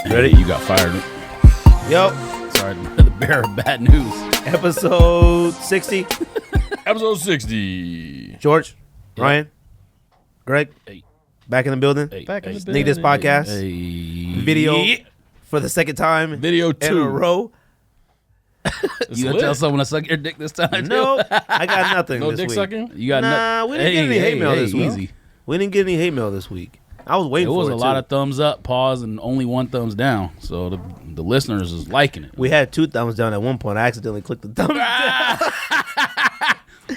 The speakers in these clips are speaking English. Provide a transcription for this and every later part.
Ready? You got fired. Yep. Sorry, the bearer of bad news. Episode 60. Episode 60. George, Ryan, Greg, Hey. back in the building. Back in the Sneak This podcast. Hey. Video for the second time Video in 2. a row. You gonna tell someone to suck your dick this time? No, I got nothing No this dick week. sucking? You got Nah, we didn't get any hate mail this week. Easy. We didn't get any hate mail this week. I was waiting It for was it, a lot too. of thumbs up, pause, and only one thumbs down. So the listeners is liking it. We had 2 thumbs down at one point. I accidentally clicked the thumbs down.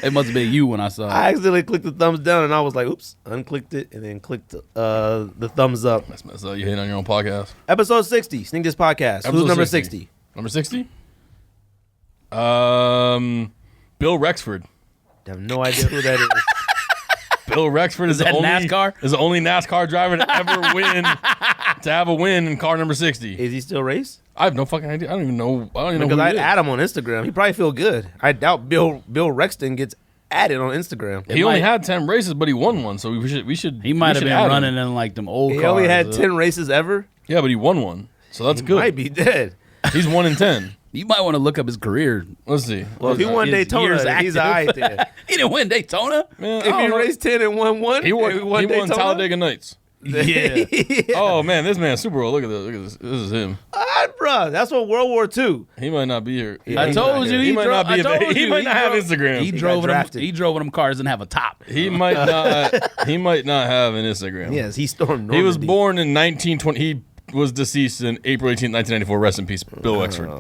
It must have been you when I saw it. I accidentally clicked the thumbs down, and I was like, oops, unclicked it, and then clicked the thumbs up. That's messed up. You hate on your own podcast. Episode 60, Sneak This podcast. Episode Who's number 60? 60? Number 60? Bill Rexford. I have no idea who that is. Bill Rexford is that the only NASCAR? Is the only NASCAR driver to ever win, to have a win in car number 60. Is he still race? I have no fucking idea. I don't even know. Because who I'd he is. add him on Instagram. He probably feel good. I doubt Bill Rexton gets added on Instagram. He only had 10 races, but he won one. So we should. He might have been add him. running in like them old He cars. only had 10 races ever. Yeah, but he won one. So that's good. Might be dead. He's 1 in 10. You might want to look up his career. Let's see. Well, if he won His Daytona, years then he's active. all right there. He didn't win Daytona. Man, If I he don't know. raced 10 and won one, He won Daytona? Talladega Nights. Yeah. Oh man, this man's Super Bowl. Look at this. Look at this. This is him. All right, bro. That's what World War II. He might not be here. Yeah, I he's told not you here. He might not be. He might not have drove- Instagram. He drove them. drafted. He drove them cars and have a top. He might not. He might not have an Instagram. Yes, he stormed Normandy. He was born in 1920. He was deceased in April 18, 1994. Rest in peace, Bill Rexford.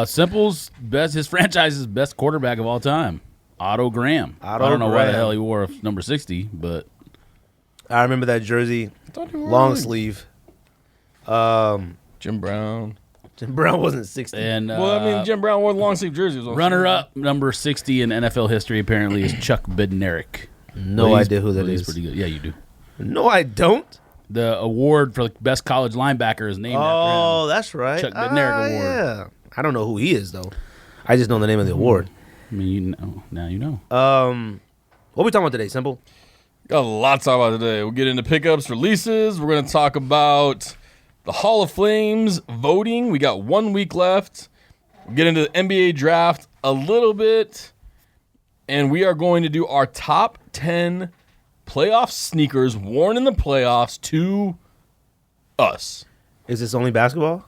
Simple's best. His franchise's best quarterback of all time, Otto Graham. Otto I don't know why the Graham. hell he wore number 60, but I remember that jersey, Thought he was long really- sleeve. Jim Brown. Jim Brown wasn't 60. and Well, I mean, Jim Brown wore the long sleeve jerseys. runner up number 60 in NFL history apparently is Chuck Bednarik. No But he's- idea who that but he's is. pretty good. Yeah, you do. No, I don't. The award for the best college linebacker is named Oh, after him. that's right. Chuck Bednarik Award. Yeah. I don't know who he is, though. I just know the name of the award. I mean, you know, now you know. What we talking about today, Simple? Got a lot to talk about today. We'll get into pickups, releases. We're going to talk about the Hall of Flames voting. We got 1 week left. We'll get into the NBA draft a little bit. And we are going to do our top 10 playoff sneakers worn in the playoffs to us. Is this only basketball?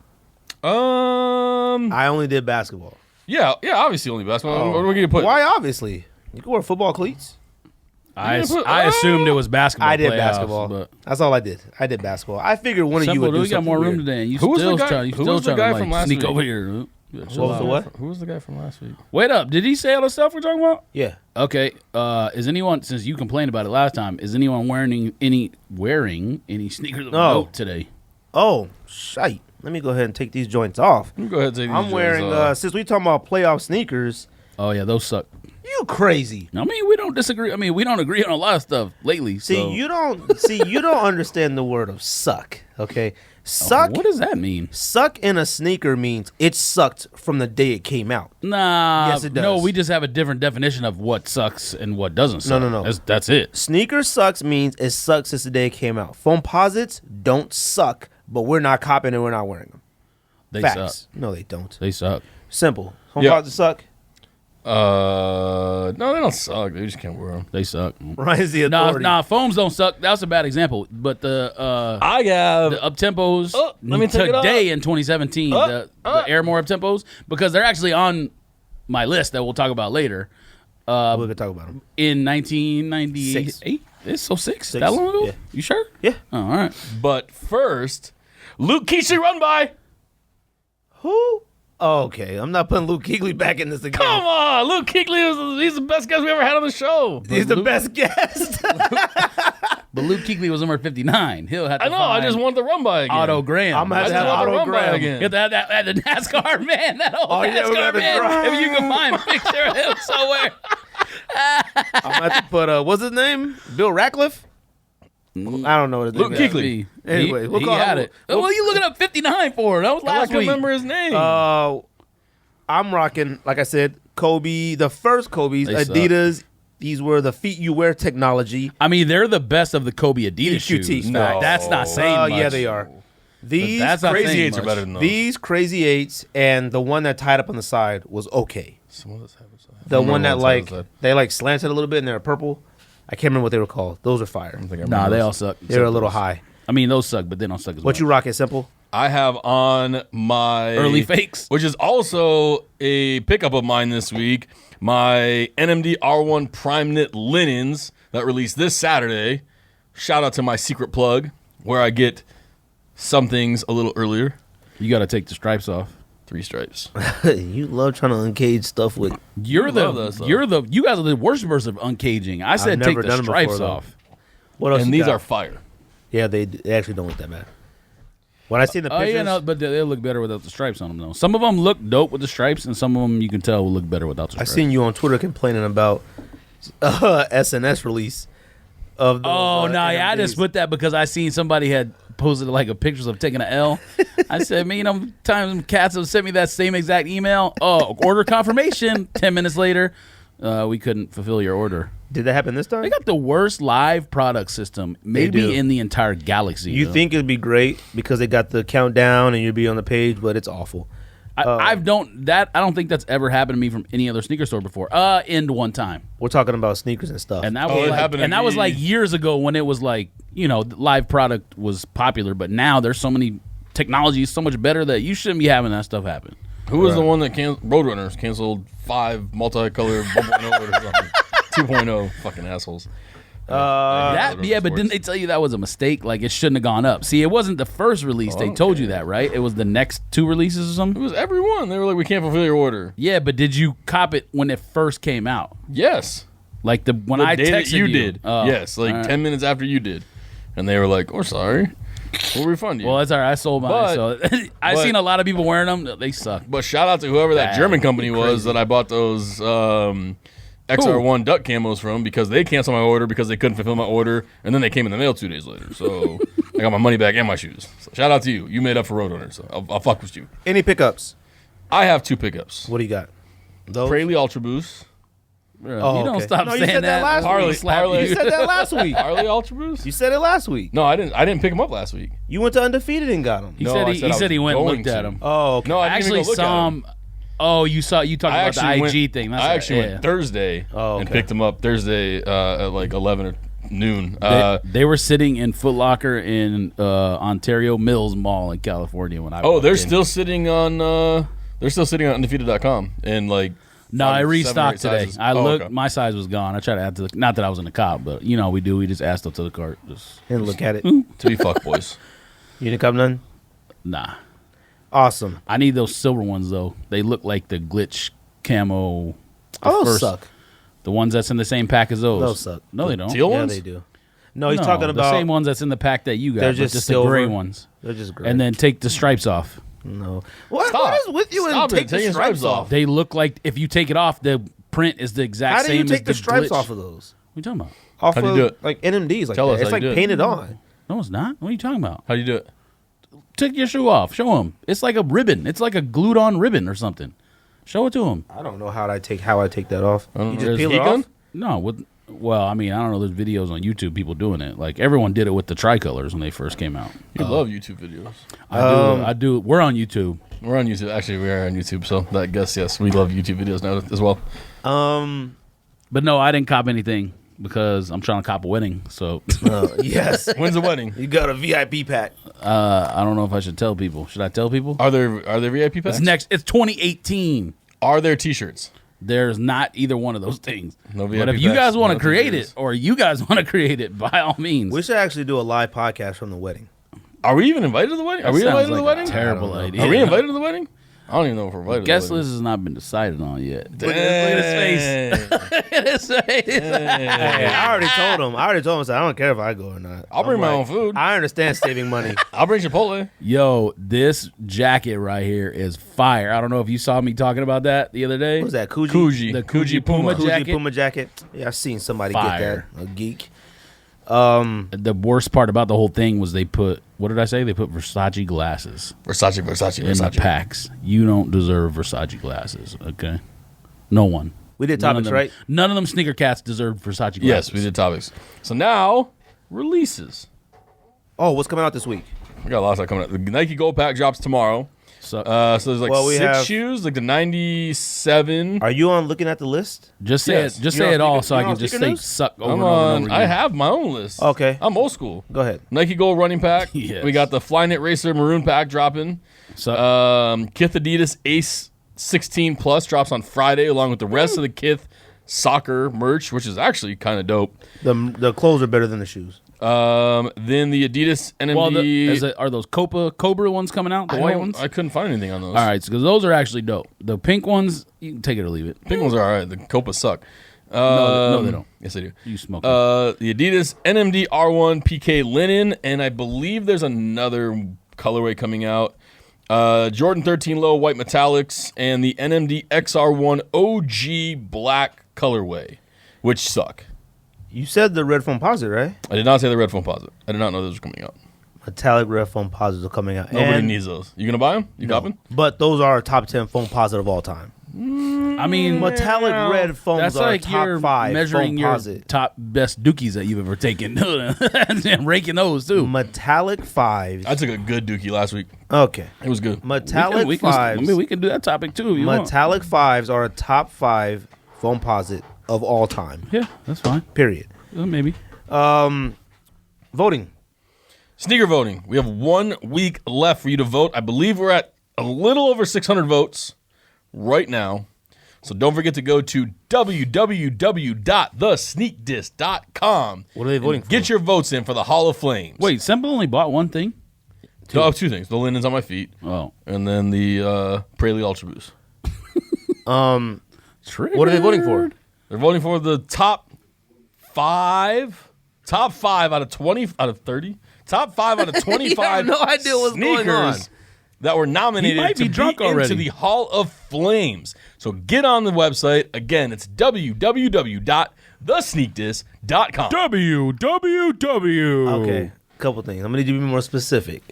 I only did basketball. Yeah, obviously only basketball. What are we going to put? Why, obviously? You can wear football cleats. I gonna put- assumed it was basketball. I did playoffs, basketball. But That's all I did. I did basketball. I figured one of you Simple, would do we got something more room weird. today, and you Who was still the guy- trying. You who still was the trying guy to from like last sneak week? over here. Yeah, What chill was the out. what? Who was the guy from last week? Wait up! Did he say all the stuff we're talking about? Yeah. Okay. Is anyone, since you complained about it last time, is anyone wearing any sneakers of No. note today? Oh, shite. Let me go ahead and take these joints off. You go ahead and take these I'm wearing, since we talking about playoff sneakers, Oh yeah, those suck. you crazy. I mean, we don't disagree. I mean, we don't agree on a lot of stuff lately. See, so. you don't understand the word of suck, okay? Suck. What does that mean? Suck in a sneaker means it sucked from the day it came out. Nah. Yes, it does. No, we just have a different definition of what sucks and what doesn't suck. No. That's it. Sneaker sucks means it sucks since the day it came out. Foamposites don't suck, but we're not copying and we're not wearing them. They Facts. suck. No, they don't. They suck. Simple. Yeah. Foamposites suck. No, they don't suck. They just can't wear them. They suck. Ryan's the authority. Nah, foams don't suck. That's a bad example. But the I have. the up-tempos let me take it today in 2017, the Air More up-tempos, because they're actually on my list that we'll talk about later. We're going to talk about them. In 1998? It's so six? That long ago? Yeah. You sure? Yeah. Oh, all right. But first, Luke Kuechly run by. Who? Oh, okay. I'm not putting Luke Kuechly back in this again. Come on, Luke Kuechly he's the best guest we ever had on the show. He's the Luke- best guest. But Luke Kuechly was number 59. He'll have to I know. I find just want the run by again. Otto Graham. I'm gonna I have just to have want the Otto run by Graham. again. Get that the NASCAR man, that old Oh, yeah, we're NASCAR gonna man. drive. If you can find a picture of him somewhere. I'm going to have to put, what's his name? Bill Ratcliffe? I don't know what his Luke name is. Kuechly. Anyway, we'll he call had him- it. What are you looking up 59 for? That was I last can't week. remember his name. I'm rocking, like I said, Kobe, the first Kobe's, They suck. Adidas. These were the feet you wear technology. I mean, they're the best of the Kobe Adidas EQT. shoes. No. That's not saying much. Yeah, they are. These that's not Crazy saying Eights are much. better than those. These Crazy Eights and the one that tied up on the side was okay. Some of those have it. The one that Remember what they like slanted a little bit and they're purple. I can't remember what they were called. Those are fire. I think I Nah, remember they those. all suck. They're a little high. I mean, those suck, but they don't suck as What much. you rocking, Simple? I have on my Early fakes? which is also a pickup of mine this week. My NMD R1 Prime Knit linens that released this Saturday. Shout out to my secret plug where I get some things a little earlier. You got to take the stripes off. 3 stripes. You love trying to uncage stuff with. You guys are the worst version of uncaging. I said take never the done it stripes before, though. off. What else? And you these got? are fire. Yeah, they actually don't look that bad. When I see the Oh pictures, yeah, no, but they look better without the stripes on them though. Some of them look dope with the stripes, and some of them you can tell will look better without the I stripes. seen you on Twitter complaining about SNS release of. Those, Oh no, yeah, I NMDs. just put that because I seen somebody had posted like a pictures of taking an L. I said, man, times cats have sent me that same exact email. Oh, order confirmation. 10 minutes later, we couldn't fulfill your order. Did that happen this time? They got the worst live product system, do. maybe in the entire galaxy. You though. think it'd be great because they got the countdown and you'd be on the page, but it's awful. I don't think that's ever happened to me from any other sneaker store before. End one time. We're talking about sneakers and stuff. And that Oh, was it like, happened to and that was me. like years ago when it was like, live product was popular, but now there's so many technologies so much better that you shouldn't be having that stuff happen. Who was the one that Roadrunners canceled 5 multicolored 1.0 or something? 2.0 fucking assholes. But didn't they tell you that was a mistake? Like it shouldn't have gone up. See, it wasn't the first release. They told you that, right? It was the next 2 releases or It something. was everyone. They were like, we can't fulfill your order. Yeah, but did you cop it when it first came out? Yes. Like when The I day that texted you did. Oh, Yes, like all right. 10 minutes after you did. And they were like, oh, sorry. We'll refund you. Well, that's all right. I sold mine. But- So I've but- seen a lot of people wearing them. They suck. But shout out to whoever that Bad. German company was Crazy. that I bought those XR1 duck camos from because they canceled my order because they couldn't fulfill my order. And then they came in the mail 2 days later. So I got my money back and my shoes. So shout out to you. You made up for Roadrunners. So I'll fuck with you. Any pickups? I have 2 pickups. What do you got? Those? Prelude Ultra Boost. Bro, Oh, you don't okay. stop No, you saying said that last I'm gonna week. slap Parlay. You you. said that last week. Harley Ultra Boost? You said it last week. No, I didn't pick them up last week. You went to Undefeated and got them. He No, said I he, said I said he was went and going looked at to. him. Oh, okay. No, I I didn't actually even go look at saw 'em. him. Oh, you talked I about the actually IG went, thing. That's I right. actually Yeah. went Thursday Oh, and okay. picked them up Thursday at like 11 or noon. They were sitting in Foot Locker in Ontario Mills Mall in California when I. Oh, walked they're in. still sitting on undefeated.com and like No, I 7 or 8 restocked today. sizes. I Oh, looked. okay. My size was gone. I tried to add to the. Not that I was in the cop, but we do. We just add stuff to the cart. Just And look at it. to be fuck boys. You didn't come none? nah. Awesome. I need those silver ones though. They look like the glitch camo. Oh, those suck. The ones that's in the same pack as those. Those suck. No, they don't. Teal Yeah, ones? they do. No, he's No, talking the about. same ones that's in the pack that you got. They're but just just silver. the gray ones. They're just great. And then take the stripes off. No. What Stop. is with you Stop and it. take the Taking stripes stripes off? off. They look like if you take it off, the print is the exact How do same you take as the stripes glitch. off of those? What are you talking about? Off How'd you of do it? like NMDs like Tell that. us It's how like you do it. painted on. No, it's not. What are you talking about? How do you do it? Take your shoe off. Show him. It's like a ribbon. It's like a glued on ribbon or something. Show it to him. I don't know how I take that off. You know. just There's peel heat it gun? off. No, well, I mean, I don't know. There's videos on YouTube, people doing it. Like everyone did it with the tricolors when they first came out. You love YouTube videos. I do. We're on YouTube. We're on YouTube. Actually, we are on YouTube, so I guess yes, we love YouTube videos now as well. But no, I didn't cop anything because I'm trying to cop a wedding. So Yes. When's the wedding? You got a VIP pack. I don't know if I should tell people. Should I tell people? Are there VIP packs? It's next. It's 2018. Are there T-shirts? There's not either one of those things. No But VIP if you packs, guys want no to create t-shirts. it, or you guys want to create it, by all means. We should actually do a live podcast from the wedding. Are we even invited to the wedding? Are we Sounds invited to the like wedding? a terrible idea. Are we invited to the wedding? I don't even know if we're invited. Guest to the list has not been decided on yet. wedding. Look at his face. Look at his face. Hey, I already told him. I don't care if I go or not. I'll bring my own food. I understand saving money. I'll bring Chipotle. Yo, this jacket right here is fire. I don't know if you saw me talking about that the other day. What was that? Coogee? Coogee. The Coogee Puma Coogee jacket. Puma jacket. Yeah, I've seen somebody Fire. get that. A geek. The worst part about the whole thing was they put, what did I say? They put Versace glasses Versace. in the packs. You don't deserve Versace glasses, okay? No one. We did topics, right? None of them sneaker cats deserve Versace glasses. Yes, we did topics. So now, releases. Oh, what's coming out this week? We got a lot of stuff coming out. The Nike Gold Pack drops tomorrow. So, So there's like six shoes, like the 97. Are you on looking at the list? just say Yes. it. Just You're say on it all speaker- so I you're can on just speaker say news? suck over I'm and over and on. over I again. have my own list. Okay. I'm old school. Go ahead. Nike Gold Running Pack. Yes. We got the Flyknit Racer Maroon Pack dropping. So, Kith Adidas Ace 16 Plus drops on Friday, along with the rest of the Kith soccer merch, which is actually kind of dope. The clothes are better than the shoes. Then the Adidas NMD. are those Cobra ones coming out? The white ones? I couldn't find anything on those. All right, because those are actually dope. The pink ones, you can take it or leave it. Pink ones are all right. The Copas suck. No, they don't. Yes, they do. You smoke The Adidas NMD R1 PK Linen, and I believe there's another colorway coming out. Jordan 13 Low White Metallics, and the NMD XR1 OG Black colorway, which suck. You said the red foam posit, right? I did not say the red foam posit. I did not know those were coming out. Metallic red foam posits are coming out. Nobody And- needs those. You gonna buy them? You copping? But those are our top 10 foam posit of all time. I mean, Metallic red foams that's are like top you're 5 measuring foam your posit. top best dookies that you've ever taken and ranking those too. Metallic 5s. I took a good Dookie last week. Okay. It was good. Metallic we can, 5s. I mean, we can do that topic too if you want. Metallic 5s are a top 5 foam posit of all time. Yeah, that's fine. Period. Maybe. Voting. Sneaker voting. We have 1 week left for you to vote. I believe we're at a little over 600 votes right now. So don't forget to go to www.thesneakdis.com. What are they voting and for? Get your votes in for the Hall of Flames. Wait, Simple only bought one thing? Oh, 2 things. The linens on my feet, Oh. and then the Pillay Ultra Boost. What are they voting for? They're voting for the top 5 out of 20 out of 30. Top 5 out of 25 You have no idea what's going on. sneakers that were nominated He might to be drunk already. into the Hall of Flames. So get on the website. Again, it's www.thesneakdis.com. www. Okay. Couple things. I'm going to be more specific.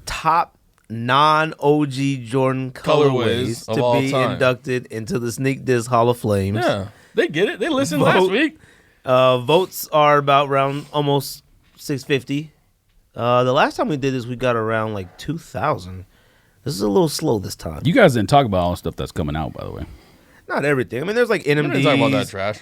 Top non-OG Jordan Colorways colorways of to all be time. inducted into the Sneak Diss Hall of Flames. Yeah, they get it. They listened Vote. last week. Votes are about around almost 650. The last time we did this, we got around like 2,000. This is a little slow this time. You guys didn't talk about all the stuff that's coming out, by the way. Not everything. I mean, there's like We're not NMDs. talking about that trash.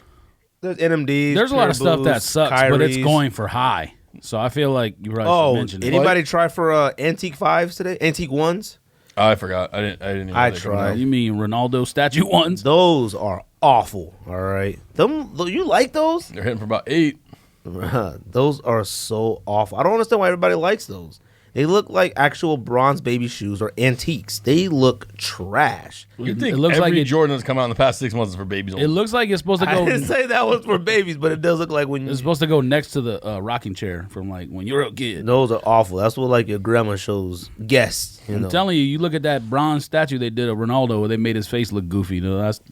There's NMDs. There's a lot of Pure stuff that Blues, sucks, but it's Kyries. going for high. So I feel like you probably should Oh, mention it. anybody try for Antique 5s today? Antique 1s? Oh, I forgot. I didn't even know I they came out. tried. You mean Ronaldo statue ones? Those are awful. All right. You like those? They're hitting for about 8. Those are so awful. I don't understand why everybody likes those. They look like actual bronze baby shoes or antiques. They look trash. You think it looks every like it, Jordan that's come out in the past 6 months is for babies only? it looks like it's supposed to I go. didn't say that was for babies, but it does look like when It's you, supposed to go next to the rocking chair from like when you were a kid. those are awful. That's what like your grandma shows guests. You know. I'm telling you, you look at that bronze statue they did of Ronaldo where they made his face look goofy. That's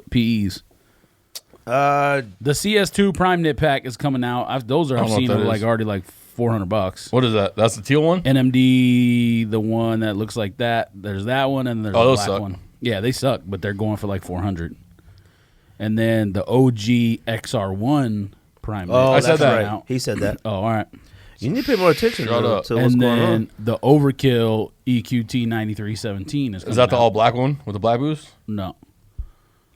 PEs. The CS2 Prime Knit Pack is coming out. Those are I I've don't know seen what are that like is. already like $400. What is that? That's the teal one? NMD, the one that looks like that. There's that one, and there's Oh, the those black suck. one. Yeah, they suck, but they're going for like 400. And then the OG XR1 Prime. Oh, I that's said that. right. Out. He said that. Oh, all right. You need to pay more attention Shut up. to what's And going then on. the Overkill EQT 9317 is. Is that the coming out. all black one with the black boost? No,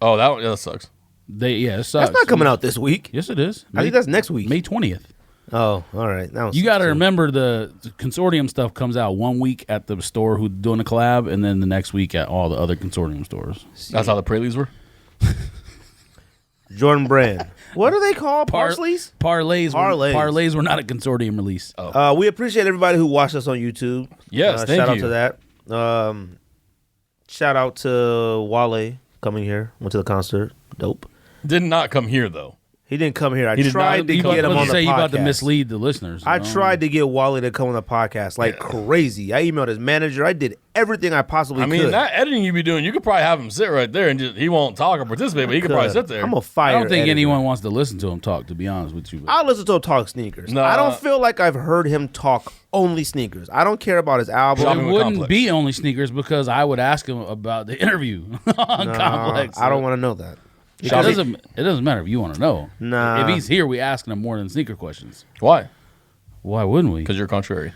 Oh, that one. Yeah, that sucks. it sucks. That's not coming out this week. Yes, it is. I think that's next week. May 20th. Oh, all right. That was You got to remember the consortium stuff comes out 1 week at the store who's doing a collab, and then the next week at all the other consortium stores. That's how the Pralines were? Jordan Brand. What are they called? Parsleys? Parlays. Parlays. Parlays were not a consortium release. We appreciate everybody who watched us on YouTube. Yes, thank shout out you. to that. Shout out to Wale coming here. Went to the concert. Dope. Did not come here, though. He didn't come here. I did tried not- to you get him about on to the You about to podcast. mislead the listeners. I tried to get Wally to come on the podcast like crazy. I emailed his manager. I did everything I possibly I mean, could. that editing you be doing, you could probably have him sit right there and just, he won't talk or participate, but he could probably sit there. I'm a I fire. don't think editor. anyone wants to listen to him talk, to be honest with you. But I'll listen to him talk sneakers. Nah. I don't feel like I've heard him talk only sneakers. I don't care about his album. Shopping it with wouldn't Complex. be only sneakers because I would ask him about the interview on Complex. I don't want to know that. It doesn't matter if you want to know. Nah. If he's here, we asking him more than sneaker questions. Why? Why wouldn't we? Because you're contrary.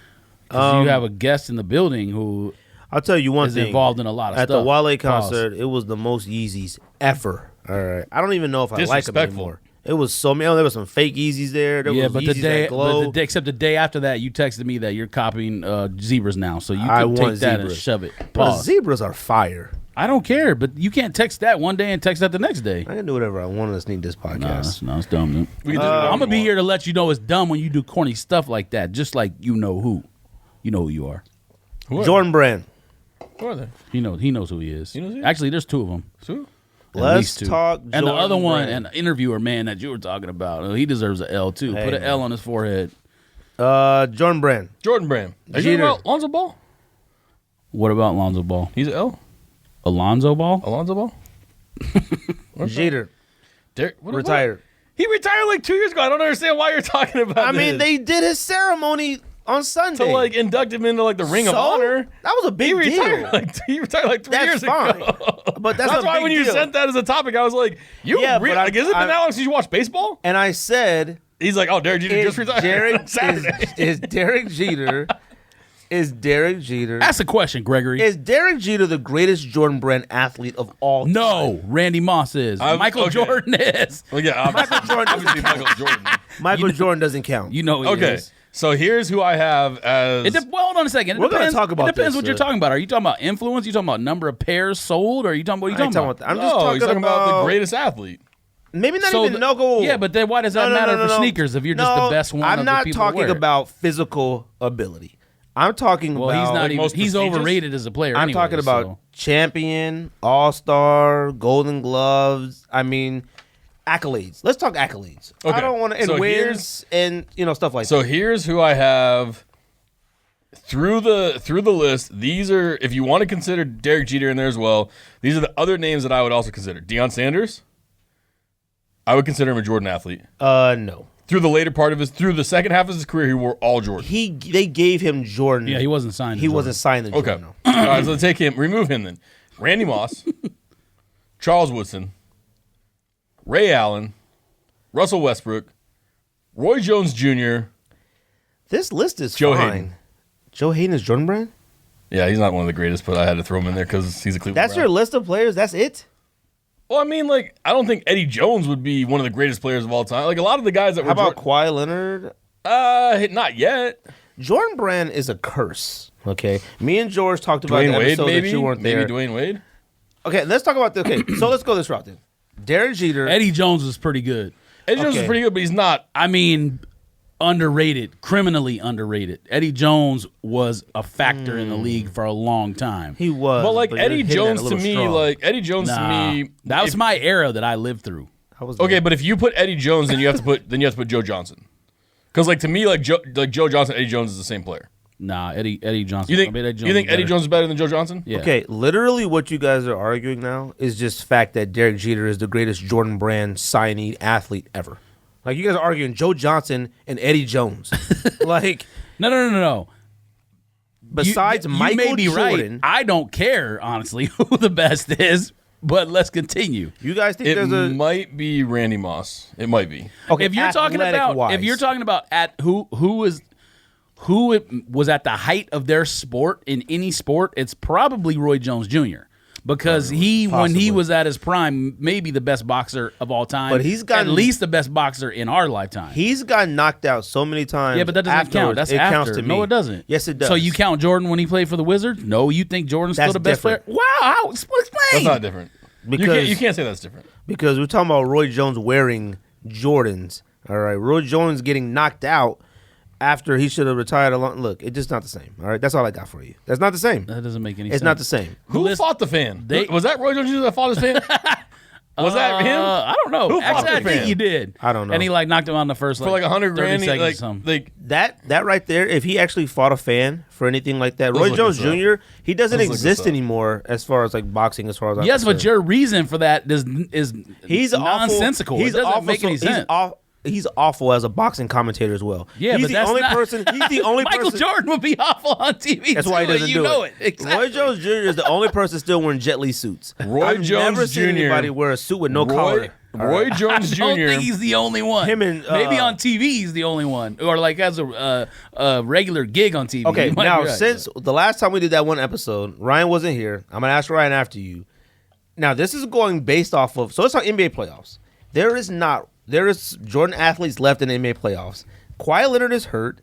Because you have a guest in the building who I'll tell you one is thing. involved in a lot of At stuff. the Wale Pause. concert, it was the most Yeezys ever. All right. I don't even know if I like them Disrespectful. anymore. It was so many. There was some fake Yeezys there. There Yeah, was but Yeezys the day, that glow. except the day after that, you texted me that you're copying zebras now, so you I can want take that and zebras. shove it. But Pause. zebras are fire. I don't care, but you can't text that one day and text that the next day. I can do whatever I want to sneak this podcast. No, it's dumb. Dude. We can do whatever I'm gonna we be want. here to let you know it's dumb when you do corny stuff like that. Just like you know who you are. Who are Jordan Brand. they? Who are they? He knows who he is. He knows who he is? Actually, there's two of them. Who? At Let's least two. talk And the Jordan other one, Brand. and the interviewer man that you were talking about, he deserves an L too. Hey, Put an man. L on his forehead. Jordan Brand. Jordan Brand. Are you Jeter. talking about Lonzo Ball? What about Alonzo Ball? He's an L? Alonzo Ball? Alonzo Ball? Jeter. What- Retired. He retired like 2 years ago. I don't understand why you're talking about I this. mean, they did his ceremony on Sunday. to like induct him into like the Ring of So? Honor. That was a He big retired deal. like he retired like 3 That's years fine. ago. But that's a why big when you deal. sent that as a topic, I was like, "You Yeah, but like, has it been that long since you watched baseball?" And I said, He's like, "Oh, Derek Jeter is just retired Derek, on Saturday." is Derek Jeter, is Derek Jeter, Ask a question, Gregory. is Derek Jeter the greatest Jordan Brand athlete of all time? No, Randy Moss is. Michael okay. Jordan is. Well, yeah, Michael Jordan obviously Michael Jordan. Michael Jordan doesn't count. You know he Okay, is. so here's who I have as. Well, hold on a second. It We're gonna depends, talk about It depends this, what you're sir. talking about. Are you talking about influence? You talking about number of pairs sold? Or are you talking what are you I ain't talking about? I'm just no, he's talking about the about greatest athlete. Maybe not So even no. Yeah, but then why does that matter for sneakers if you're just the best one? I'm of not the people to talking wear it? about physical ability. I'm talking Well, about. he's not like even. most He's prestigious? overrated as a player. I'm anyway, talking about so. champion, all-star, Golden Gloves. I mean, accolades. Let's talk accolades. Okay. I don't want to So wins and stuff like So that. here's who I have through the list. These are, if you want to consider Derek Jeter in there as well, these are the other names that I would also consider. Deion Sanders, I would consider him a Jordan athlete. No. Through the second half of his career, he wore all Jordan. They gave him Jordan. Yeah, he wasn't signed. to He Jordan. wasn't signed to Okay. Jordan. no. All right, so let's remove him then. Randy Moss, Charles Woodson, Ray Allen, Russell Westbrook, Roy Jones Jr. This list is Joe fine. Hayden. Joe Hayden is Jordan Brand? Yeah, he's not one of the greatest, but I had to throw him in there because he's a Cleveland That's Brown. your list of players? That's it? Well, I mean, like, I don't think Eddie Jones would be one of the greatest players of all time. Like, a lot of the guys that How were about Kawhi Leonard? not yet. Jordan Brand is a curse. Okay. Me and George talked about Dwayne the Wade, episode maybe? that you weren't Maybe there. Dwayne Wade? Okay, let's talk about so let's go this route then. Derek Jeter. Eddie Jones was pretty good. Eddie Jones is Okay. pretty good, but he's not. I mean, underrated, criminally underrated. Eddie Jones was a factor in the league for a long time. He was. But, like, you're Eddie hitting that a Jones to little me, strong. Eddie Jones to me. that was my era that I lived through. I was Okay, but if you put Eddie Jones, then you have to put Joe Johnson. Because, like, to me, Joe Johnson, Eddie Jones is the same player. Nah, Eddie Johnson. You think I mean, Eddie you think Eddie better. Jones is better than Joe Johnson? Yeah. Okay, literally what you guys are arguing now is just fact that Derek Jeter is the greatest Jordan Brand signee athlete ever. Like, you guys are arguing Joe Johnson and Eddie Jones. Like, No. besides Michael may be Jordan, right. I don't care, honestly, who the best is, but let's continue. you guys think It there's a... might be Randy Moss. It might be. Okay, If you're talking about at who was at the height of their sport in any sport, it's probably Roy Jones Jr. Because when he Possibly. was at his prime, maybe the best boxer of all time. But he's gotten- at least the best boxer in our lifetime. He's gotten knocked out so many times. Yeah, but that doesn't count. afterwards, That's it after. counts to me. No, it doesn't. Yes, it does. So you count Jordan when he played for the Wizards? No, you think Jordan's still That's the best different. player? Wow, how? Explain. That's not different. Because you can't say that's different. because we're talking about Roy Jones wearing Jordans. All right, Roy Jones getting knocked out after he should have retired. Look, it's just not the same. All right, that's all I got for you. That's not the same. That doesn't make any sense. It's not the same. Who Listen, fought the fan? they- Was that Roy Jones Jr. that fought his fan? Was that him? I don't know. Who Actually, I fucking think fan? he did. I don't know. And he knocked him out in the first For like 100 30 grand, seconds or like, something. That right there, if he actually fought a fan for anything like that, Let's Roy look Jones this up. Jr., he doesn't Let's look this exist up. anymore as far as like boxing, as far as I'm Yes, but concerned. your reason for that is He's nonsensical. Awful. He's it doesn't awful, make any sense. He's awful as a boxing commentator as well. Yeah, he's but the that's only not- person. He's the only Michael person. Jordan would be awful on TV. That's why he too, doesn't and do you know it. Exactly. Roy Jones Jr. is the only person still wearing Jet Li suits. Roy I've Jones never seen Jr. anybody wear a suit with no collar. Roy Jones I Jr. don't think he's the only one. Him and, maybe on TV he's the only one, or like has a regular gig on TV. Okay, You might now be right, since the last time we did that one episode, Ryan wasn't here. I'm gonna ask Ryan after you. Now this is going based off of, so it's on NBA playoffs. There is Jordan athletes left in the NBA playoffs. Kawhi Leonard is hurt.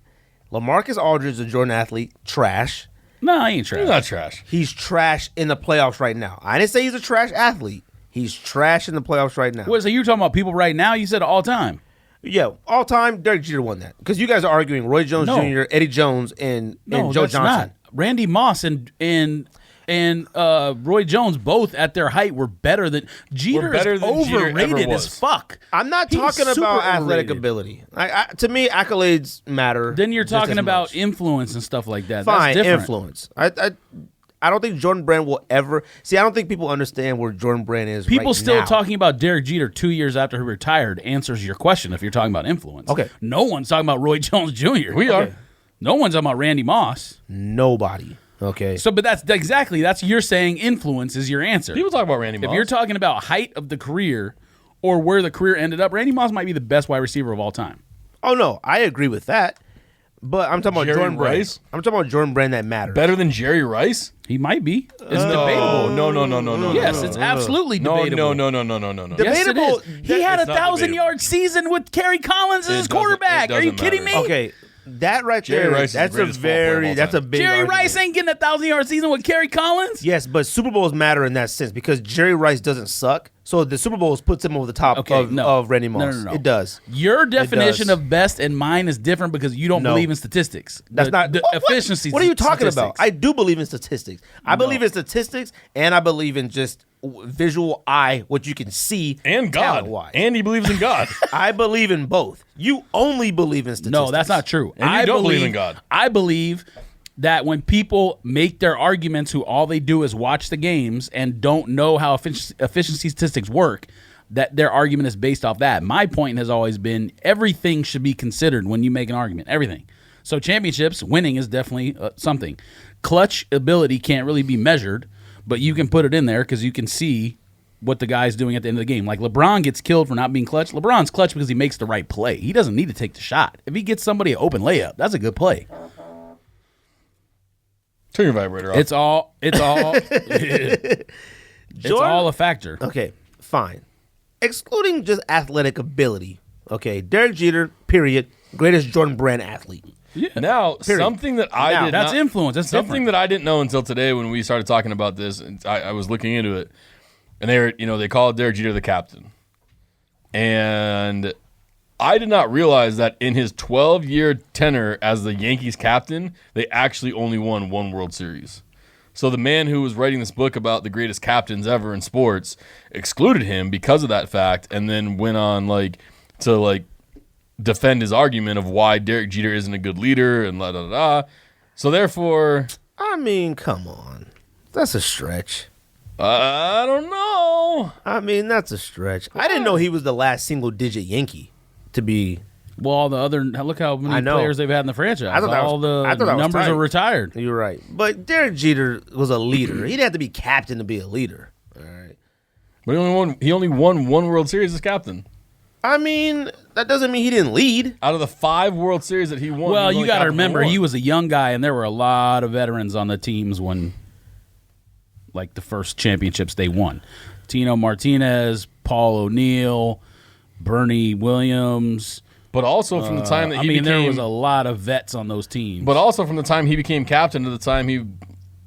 LaMarcus Aldridge is a Jordan athlete. Trash. no, he ain't trash. He's not trash. He's trash in the playoffs right now. I didn't say he's a trash athlete. He's trash in the playoffs right now. What, so you talking about people right now? You said all time. Yeah, all time, Derek Jeter won that. Because you guys are arguing Roy Jones No. Jr., Eddie Jones, and No, Joe that's Johnson. not. Randy Moss and Roy Jones both at their height were better than Jeter. better is than Jeter overrated ever as was. fuck. I'm not He's talking super about athletic overrated. ability. To me, accolades matter. Then you're just talking as about much. influence and stuff like that. Fine, That's different. influence. I don't think Jordan Brand will ever see. I don't think people understand where Jordan Brand is. People right still now. talking about Derek Jeter 2 years after he retired answers your question if you're talking about influence. Okay. No one's talking about Roy Jones Jr. We are. No one's talking about Randy Moss. Nobody. Okay. So, but that's you're saying influence is your answer. People talk about Randy Moss. If you're talking about height of the career or where the career ended up, Randy Moss might be the best wide receiver of all time. Oh no, I agree with that. But I'm talking about Jerry Jordan Rice? Brand. I'm talking about Jordan Brand that matters. better than Jerry Rice? He might be. It's No, debatable. no. Yes, it's absolutely debatable. No. Yes, it Debatable. is. He had a It's not 1,000-yard season with Kerry Collins as his doesn't- quarterback. it Are you doesn't kidding matter. me? Okay, that right Jerry there. Rice is the That's a greatest football player of all that's a time. big. Jerry argument. Rice ain't getting a 1,000-yard season with Kerry Collins. Yes, but Super Bowls matter in that sense because Jerry Rice doesn't suck. So the Super Bowls puts him over the top of Randy Moss. No. It does. Your definition does. of best and mine is different because you don't No. believe in statistics. That's not the what? efficiency. What are you talking about? statistics. I do believe in statistics. I believe in statistics, and I believe in just visual eye, what you can see, And God. talent-wise. And he believes in God. I believe in both. You only believe in statistics. No, that's not true. And you don't believe in God. I believe that when people make their arguments who all they do is watch the games and don't know how efficiency statistics work, that their argument is based off that. My point has always been everything should be considered when you make an argument. Everything. So championships, winning is definitely something. Clutch ability can't really be measured, but you can put it in there because you can see what the guy's doing at the end of the game. Like LeBron gets killed for not being clutch. LeBron's clutch because he makes the right play. He doesn't need to take the shot. If he gets somebody an open layup, that's a good play. Turn your vibrator off. It's all it's all a factor. Okay, fine. Excluding just athletic ability. Okay, Derek Jeter, period. Greatest Jordan Brand athlete. Now, Period. something that I Now, did That's not, influence. That's something different. that I didn't know until today when we started talking about this. And I was looking into it, and they called Derek Jeter the captain, and I did not realize that in his 12-year tenure as the Yankees captain, they actually only won one World Series. So the man who was writing this book about the greatest captains ever in sports excluded him because of that fact, and then went on to defend his argument of why Derek Jeter isn't a good leader and la da da. So therefore, I mean, come on. That's a stretch. I don't know. I mean, that's a stretch. I didn't know he was the last single-digit Yankee to be. Well, all the other look how I many know. players they've had in the franchise. I thought that All was- I the thought that was numbers tight. are retired. You're right. But Derek Jeter was a leader. He didn't have to be captain to be a leader. All right. But he only won one World Series as captain. I mean, that doesn't mean he didn't lead. Out of the 5 World Series that he won, Well, he was you only got to captain for remember one. he was a young guy, and there were a lot of veterans on the teams when, like, the first championships they won. Tino Martinez, Paul O'Neill, Bernie Williams. But also from the time that he became, there was a lot of vets on those teams. but also from the time he became captain to the time he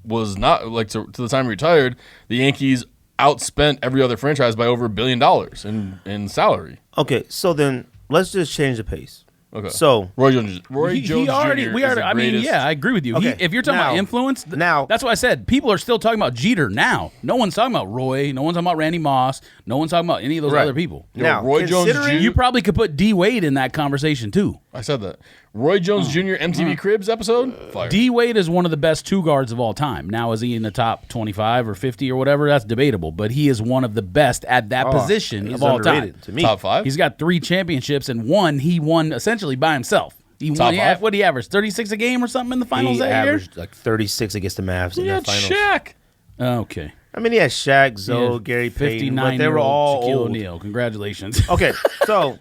was not to the time he retired, the Yankees outspent every other franchise by over $1 billion in salary. Okay, so then let's just change the pace. Okay. So Roy Jones He Jr. already, is we are. the I mean, greatest. yeah, I agree with you. Okay, If you're talking about now- influence, now- that's why I said people are still talking about Jeter now. No one's talking about Roy. No one's talking about Randy Moss. No one's talking about any of those Right. other people. now, Roy Jones considering- Jr. You probably could put D Wade in that conversation too. I said that. Roy Jones Jr. MTV Cribs episode? Fire. D Wade is one of the best two guards of all time. Now, is he in the top 25 or 50 or whatever? That's debatable, but he is one of the best at that position he's of all time. underrated to me. Top 5? He's got 3 championships, and one he won essentially by himself. He Top won. 5? What did he average? 36 a game or something in the finals He that averaged like 36 against the Mavs in He the had finals. Shaq. year? Okay. I mean, he had Shaq, He Zoe, had Gary Payton, but they 59-year-old were all Shaquille old. O'Neal. Congratulations. Okay, so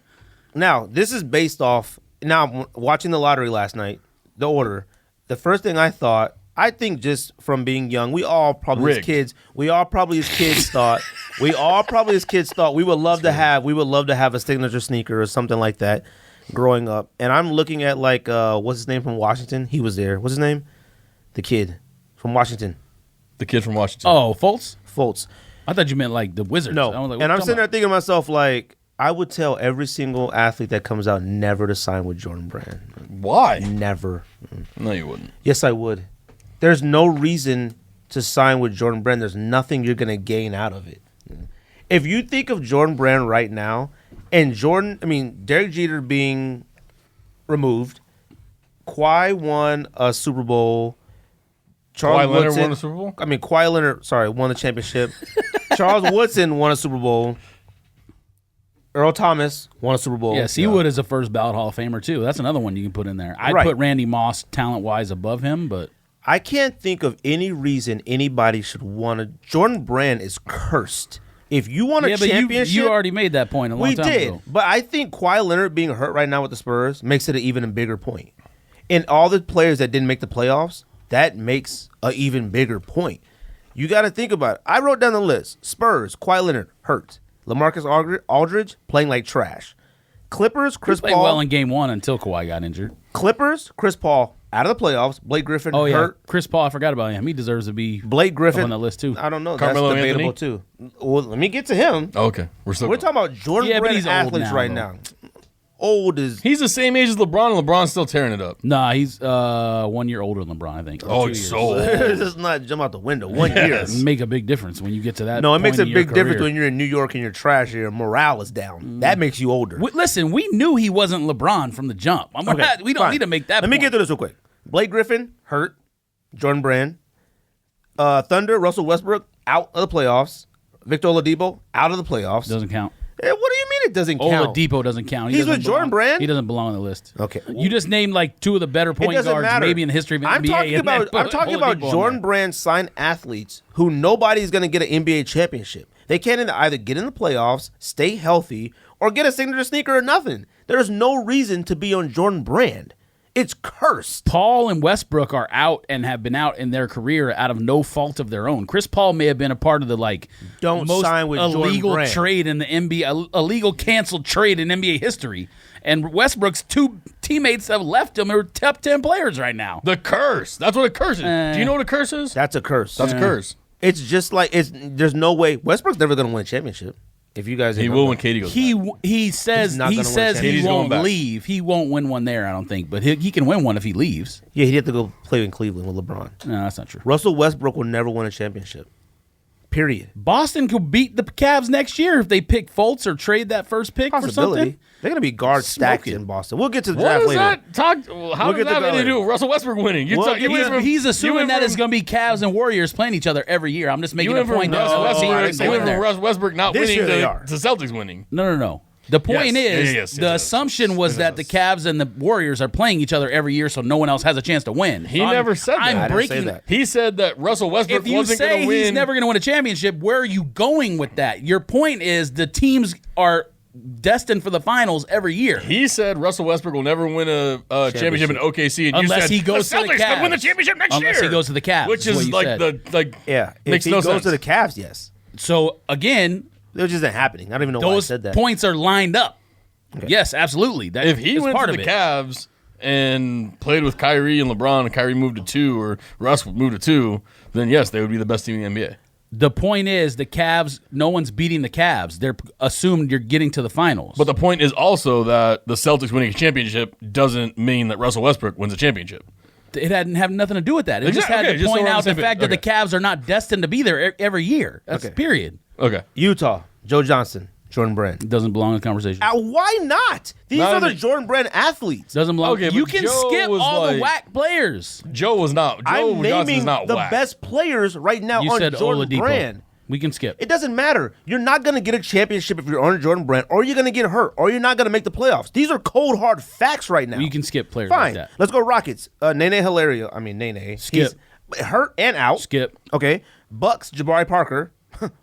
now this is based off. Now, I'm watching the lottery last night, the order. The first thing I thought, I think just from being young, we all probably as Rigged. kids thought we would love to have a signature sneaker or something like that growing up. And I'm looking at like what's his name from Washington? He was there. What's his name? The kid from Washington, The kid from Washington. Oh, Fultz? Foltz. I thought you meant like the Wizards. No, I was like, what and I'm you sitting there talking thinking to myself like, I would tell every single athlete that comes out never to sign with Jordan Brand. Why? Never. No, you wouldn't. Yes, I would. There's no reason to sign with Jordan Brand. There's nothing you're going to gain out of it. If you think of Jordan Brand right now, and Derek Jeter being removed, Kawhi won a Super Bowl. Charles Kawhi Leonard Woodson- won a Super Bowl? Kawhi Leonard, won the championship. Charles Woodson won a Super Bowl. Earl Thomas won a Super Bowl. about? Yeah, Seawood is a first ballot Hall of Famer too. That's another one you can put in there. I'd Right. put Randy Moss talent-wise above him, but I can't think of any reason anybody should want to. Jordan Brand is cursed. If you want a but championship, you already made that point a long we time did. ago. But I think Kawhi Leonard being hurt right now with the Spurs makes it an even bigger point. And all the players that didn't make the playoffs, that makes an even bigger point. You got to think about it. I wrote down the list. Spurs, Kawhi Leonard, hurt. LaMarcus Aldridge, playing like trash. Clippers, Chris Played Paul. well in Game 1 until Kawhi got injured. Clippers, Chris Paul, out of the playoffs. Blake Griffin, Oh, yeah. hurt. Chris Paul, I forgot about him. He deserves to be Blake Griffin on that list, too. I don't know. Carmelo That's debatable Anthony? too. Well, let me get to him. Oh, okay. We're still We're going. talking about Jordan Yeah, but Brand he's old athletes now, right though. now. Old is He's the same age as LeBron, and LeBron's still tearing it up. Nah, he's 1 year older than LeBron, I think. or Oh, 2 he's years. so old. Let's not jump out the window. 1 year. Yes. Make a big difference when you get to that. No, it makes a point in your big difference career. when you're in New York and you're trash. Your morale is down. That makes you older. Listen, we knew he wasn't LeBron from the jump. We don't fine. need to make that. Let me point. get through this real quick. Blake Griffin hurt. Jordan Brand. Thunder. Russell Westbrook out of the playoffs. Victor Oladipo out of the playoffs. Doesn't count. What do you mean it doesn't count? Oladipo doesn't count. He's doesn't with Jordan belong- Brand? He doesn't belong on the list. Okay. You just named like 2 of the better It point doesn't guards matter. maybe in the history of the I'm NBA. talking and then about. I'm put talking about Oladipo on Jordan there. Brand signed athletes who nobody's going to get an NBA championship. They can't either get in the playoffs, stay healthy, or get a signature sneaker or nothing. There's no reason to be on Jordan Brand. It's cursed. Paul and Westbrook are out and have been out in their career out of no fault of their own. Chris Paul may have been a part of the Don't most sign with Jordan illegal Brand. trade in the NBA, illegal canceled trade in NBA history. And Westbrook's 2 teammates have left him. Are top 10 players right now. The curse. That's what a curse is. Do you know what a curse is? That's a curse. That's a curse. It's just like there's no way Westbrook's never going to win a championship. If you guys He didn't will know when that. Katie goes back. He says not he gonna win says a he Katie's going won't back. leave. He won't win one there, I don't think. But he can win one if he leaves. Yeah, he'd have to go play in Cleveland with LeBron. No, that's not true. Russell Westbrook will never win a championship. Period. Boston could beat the Cavs next year if they pick Fultz or trade that first pick or Possibility. something. They're going to be guard stacked Smoke it. in Boston. We'll get to the What draft is later. that? How We'll does get that to have that anything to do later. with Russell Westbrook winning? We'll get- you went from- He's you assuming went that from- it's going to be Cavs and Warriors playing each other every year. I'm just making You a went from point. that Russell some team Westbrook, is you going went from there. Russell Westbrook not This winning year they to are. Celtics winning. No. The point Yes. is, Yes. the assumption was that the Cavs and the Warriors are playing each other every year, so no one else has a chance to win. He So never said that. I I'm didn't breaking say that. He said that Russell Westbrook If you wasn't going say to win. he's never going to win a championship, where are you going with that? Your point is the teams are destined for the finals every year. He said Russell Westbrook will never win a championship in OKC, and you Unless said he goes the to the Celtics could win the Cavs. championship next year. Unless he goes to the Cavs, which is what is you like said. Yeah. makes if he no goes sense. to the Cavs, yes. So again, It just isn't happening. I don't even know why I those said that. points are lined up. Yes, absolutely. That If he is went part to of the it. Cavs and played with Kyrie and LeBron, and Kyrie moved to 2, or Russ moved to 2, then yes, they would be the best team in the NBA. The point is, the Cavs, no one's beating the Cavs. They're assumed you're getting to the finals. But the point is also that the Celtics winning a championship doesn't mean that Russell Westbrook wins a championship. It hadn't have nothing to do with that. It just had to point out the fact that the Cavs are not destined to be there every year. That's period. Okay. Utah, Joe Johnson, Jordan Brand. It doesn't belong in the conversation. Why not? These are the Jordan Brand athletes. Doesn't belong. Okay, you but can Joe skip was all the like- whack players. Joe was not. Joe I'm Johnson's naming not the whack. best players right now You on said Jordan Oladipo. Brand. We can skip. It doesn't matter. You're not going to get a championship if you're on Jordan Brand, or you're going to get hurt, or you're not going to make the playoffs. These are cold, hard facts right now. You can skip players Fine. like that. Let's go Rockets. Nene Hilario. I mean, Nene. Skip. He's hurt and out. Skip. Okay. Bucks, Jabari Parker.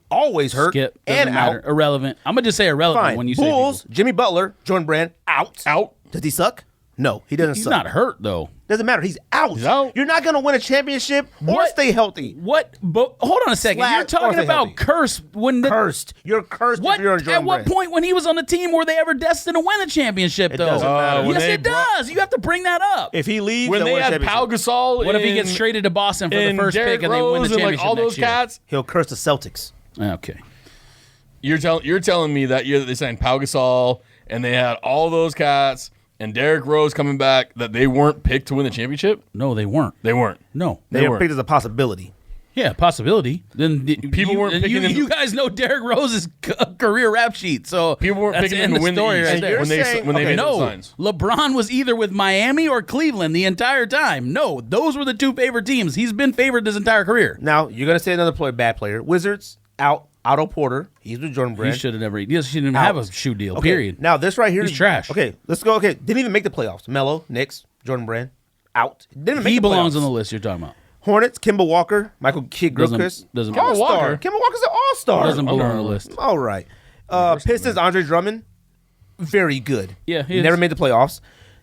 Always hurt Skip. and Doesn't matter. out. Irrelevant. I'm going to just say irrelevant Fine. when you Bulls, say people. Jimmy Butler, Jordan Brand, out. Out. Does he suck? No, he doesn't He's suck. not hurt, though. Doesn't matter. He's out. He's out. You're not going to win a championship or What? stay healthy. What? But hold on a second. Slash You're or talking stay about healthy. curse when the Cursed. You're cursed what? if you're on Jordan At what Brand. point when he was on the team were they ever destined to win a championship? It though, doesn't matter. when yes, they it brought- does. You have to bring that up. If he leaves, When they'll they win a had Pau championship. Gasol, What if he gets traded to Boston for the and first Derrick pick and they win the Rose and championship like all next those year? cats? He'll curse the Celtics. Okay. You're telling me that year that they signed Pau Gasol and they had all those cats and Derrick Rose coming back that they weren't picked to win the championship? No, they weren't. They weren't. No. They were weren't. picked as a possibility. Yeah, possibility. Then People weren't picking them to- You guys know Derrick Rose's career rap sheet, so People weren't that's picking the them end to of win the story East right there. you're saying- when they made those No, signs. LeBron was either with Miami or Cleveland the entire time. No, those were the two favorite teams. He's been favored his entire career. Now, you're going to say another bad player. Wizards, out. Otto Porter. He's with Jordan He Brand. should have never. He shouldn't even have a shoe deal. Okay, Period. Now, this right here He's is trash. Okay, let's go. Okay, didn't even make the playoffs. Melo, Knicks, Jordan Brand, out. Didn't even make He the belongs playoffs. on the list you're talking about. Hornets, Kimball Walker, Michael Kidd-Gilchrist. Doesn't Kemba Walker. All-star. Kimball Walker's an all-star. doesn't belong on the list. All right. Pistons, Andre Drummond, very good. Yeah, he never is. made the playoffs.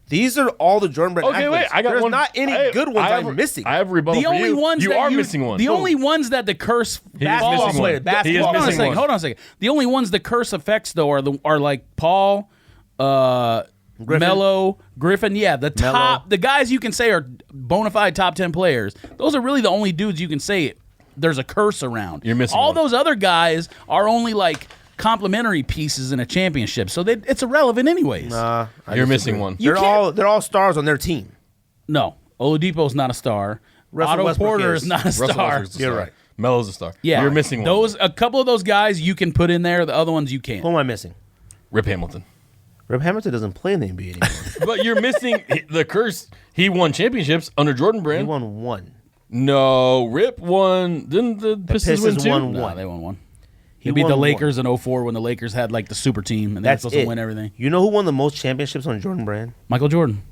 These are all the Jordan Brand Okay, wait. athletes. I got There's one. not any good ones I'm missing. I have a rebuttal The for only you. ones You that are missing one. The only ones that the curse Basketball missing player, one. basketball He is Hold on a missing second. one. Hold on a second. The only ones the curse affects though are like Paul, Melo, Griffin. Yeah, the top, the guys you can say are bona fide top 10 players. Those are really the only dudes you can say there's a curse around. You're missing all one. those other guys are only like complementary pieces in a championship, so it's irrelevant anyways. I You're disagree. missing one. You They're all stars on their team. No, Oladipo's not a star. Russell Otto Westbrook Porter is. is not a Russell star. Westbrook's a You're star. right. Melo's a star. Yeah, You're missing one. A couple of those guys you can put in there. The other ones you Who can't. am I missing? Rip Hamilton. Rip Hamilton doesn't play in the NBA anymore. But you're missing the curse. He won championships under Jordan He Brand. won one. No, Rip won. Didn't the Pistons win Pistons two? won No, one. they won one. He He beat the won Lakers in 04 when the Lakers had like the super team and they were That's supposed it. to win everything. You know who won the most championships on Jordan Brand? Michael Jordan.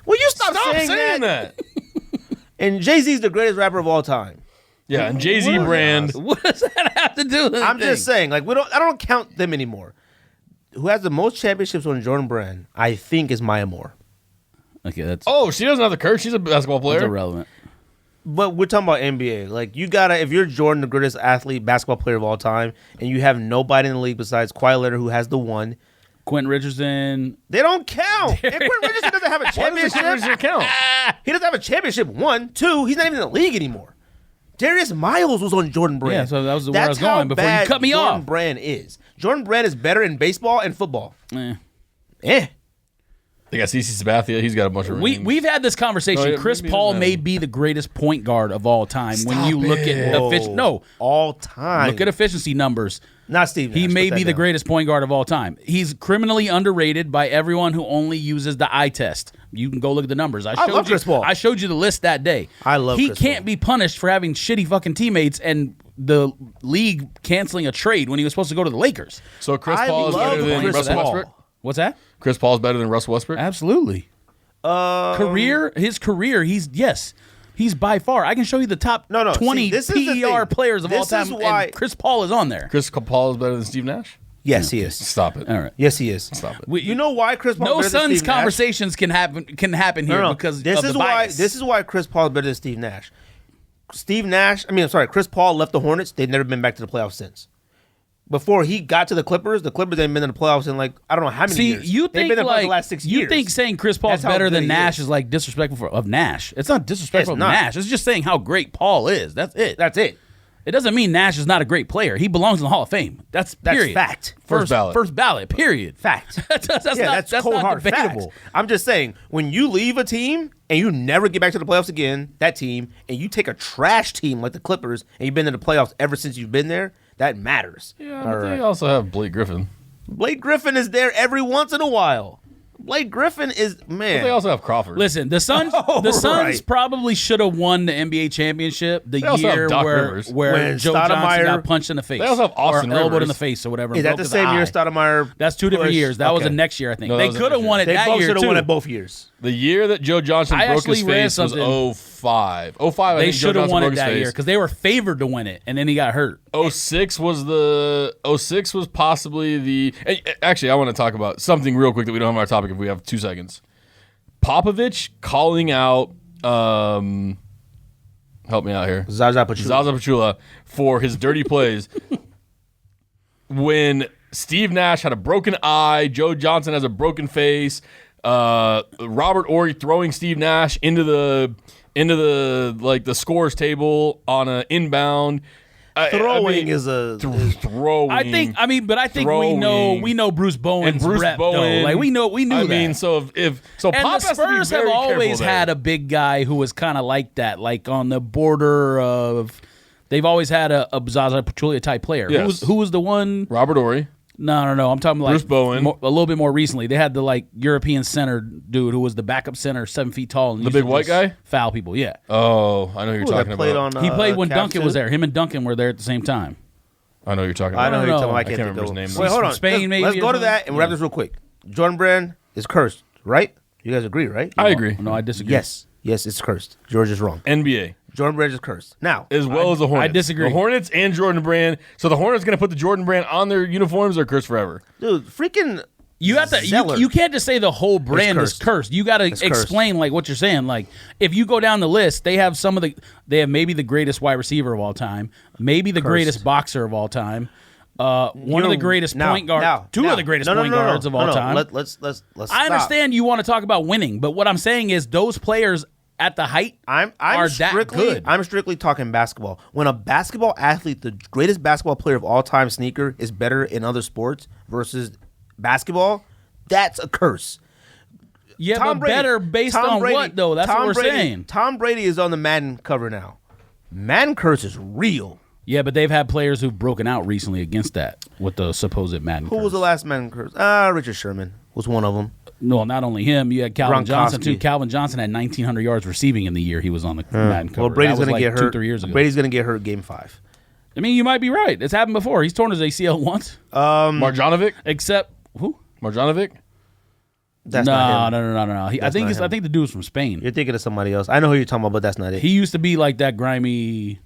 Will you stop Stop saying, saying that? that. And Jay-Z's the greatest rapper of all time. Yeah, and Jay-Z Brand. What does that have to do with I'm anything? just saying, like I don't count them anymore. Who has the most championships on Jordan Brand? I think is Maya Moore. Okay, that's Oh, she doesn't have the curse. She's a basketball player. irrelevant. But we're talking about NBA. Like you gotta, if you're Jordan, the greatest athlete, basketball player of all time, and you have nobody in the league besides Kawhi Leonard who has the one, Quentin Richardson. they don't count. If Quinn Richardson doesn't have a Why does the championship, count? he doesn't have a championship. 1, 2, he's not even in the league anymore. Darius Miles was on Jordan Brand. Yeah, so that was where I was That's how going before you bad cut me Jordan off. Brand is. Jordan Brand is better in baseball and football. Eh. They got CeCe Sabathia. He's got a bunch of rings. We've had this conversation. Oh, yeah, Chris maybe it Paul doesn't may matter. be the greatest point guard of all time. when Stop you look at it. All time. look at efficiency numbers. Not Steve He Nash. may Put that be the down. greatest point guard of all time. He's criminally underrated by everyone who only uses the eye test. You can go look at the numbers. I love Chris Paul. I showed you the list that day. I love He Chris can't Paul. be punished for having shitty fucking teammates and the league canceling a trade when he was supposed to go to the Lakers. So Chris I Paul is love better than Chris Russell Paul. Westbrook? What's that? Chris Paul is better than Russell Westbrook? Absolutely. His career, he's by far. I can show you the top No, 20 see, this is the PER thing. players of all This time. is why- And Chris Paul is on there. Chris Paul is better than Steve Nash? Yes, he is. Stop it. All right. Yes, he is. Stop it. You know why Chris Paul? No better than Suns Steve Nash? conversations can happen here No. because this of is the why. bias. This is why Chris Paul is better than Steve Nash. Chris Paul left the Hornets. They've never been back to the playoffs since. Before he got to the Clippers ain't been in the playoffs in like I don't know how many years. You They've think been in like the last 6 you years. think saying Chris Paul's That's how better good than he Nash is. is like disrespectful of Nash. It's not disrespectful It's of not. Nash. It's just saying how great Paul is. That's it. That's it. It doesn't mean Nash is not a great player. He belongs in the Hall of Fame. That's period. fact. First ballot. First ballot. Period. Fact. that's cold not hard debatable. fact. I'm just saying, when you leave a team and you never get back to the playoffs again, that team, and you take a trash team like the Clippers, and you've been in the playoffs ever since you've been there, that matters. Yeah, but they also have Blake Griffin. Blake Griffin is there every once in a while. Blake Griffin is, man. But they also have Crawford. Listen, the Suns right. probably should have won the NBA championship the also have year Doc where Rivers. When Joe Johnson Stoudemire- got punched in the face. They also have Austin or elbowed Rivers. in the face or whatever. Is that broke the his same year eye. Stoudemire? That's 2 different pushed? years. That was Okay. the next year, I think. No, that they was the could have next won year. it They that both year should have too. won it both years. The year that Joe Johnson I broke his actually read face was something. 05. 05, I They think Joe should have Johnson won broke it his that year face. because they were favored to win it, and then he got hurt. 06 was possibly the. Actually, I want to talk about something real quick that we don't have on our topic if we have 2 seconds. Popovich calling out, help me out here, Zaza Pachulia. Zaza Pachulia for his dirty plays. When Steve Nash had a broken eye, Joe Johnson has a broken face, Robert Horry throwing Steve Nash into the the scores table on an inbound. Throwing is a throwing. I think we know Bruce Bowen's and Bruce rep, Bowen. though. Like we knew I that. mean, so if and Pop the has to be Spurs have very always careful had there. a big guy who was kind of like that, like on the border of. They've always had a Zaza Pachulia type player. Yes. Who was the one? Robert Horry. No. I'm talking like Bruce Bowen. a little bit more recently. They had the like European center dude who was the backup center, 7 feet tall, and The used big to white just guy? foul people. Yeah, Oh, I know who you're talking played about. on. he played when Cavs Duncan was too? there. Him and Duncan were there at the same time. I know who you're talking I about. know who don't you're talking know. about. I I can't can't think remember of his name, Wait, though. hold From on. Spain, maybe, Let's or go to something? that and wrap this real quick. Jordan Brand is cursed, right? You guys agree, right? I agree. No, I disagree. Yes, it's cursed. George is wrong. NBA. Jordan Brand is cursed. Now, As well as the Hornets. I disagree. The Hornets and Jordan Brand. So the Hornets going to put the Jordan Brand on their uniforms or curse forever? dude, freaking. You have to. Zeller. You can't just say the whole brand is cursed. cursed. You got to cursed. explain like what you're saying. Like if you go down the list, they have some of the. They have maybe the greatest wide receiver of all time, maybe the greatest boxer of all time, one of the greatest point guards, two of the greatest point guards of all time. Let's I stop. understand you want to talk about winning, but what I'm saying is those players at the height I'm are strictly that good. I'm strictly talking basketball. When a basketball athlete, the greatest basketball player of all time, sneaker is better in other sports versus basketball, that's a curse. Yeah, Tom but Brady, better based Tom on Brady, what though? That's Tom what we're Brady, saying. Tom Brady is on the Madden cover now. Madden curse is real. Yeah, but they've had players who've broken out recently against that with the supposed Madden. Who curse. was the last Madden curse? Richard Sherman was one of them. No, not only him. You had Calvin Johnson too. Gronkowski. Calvin Johnson had 1,900 yards receiving in the year he was on the Madden cover. Well, Brady's That was gonna like get hurt. 2-3 years ago. Brady's gonna get hurt game 5. I mean, you might be right. It's happened before. He's torn his ACL once. Marjanovic? Except who? Marjanovic? That's No. not him. I That's think not him. I think the dude's from Spain. You're thinking of somebody else. I know who you're talking about, but that's not it. He used to be like that grimy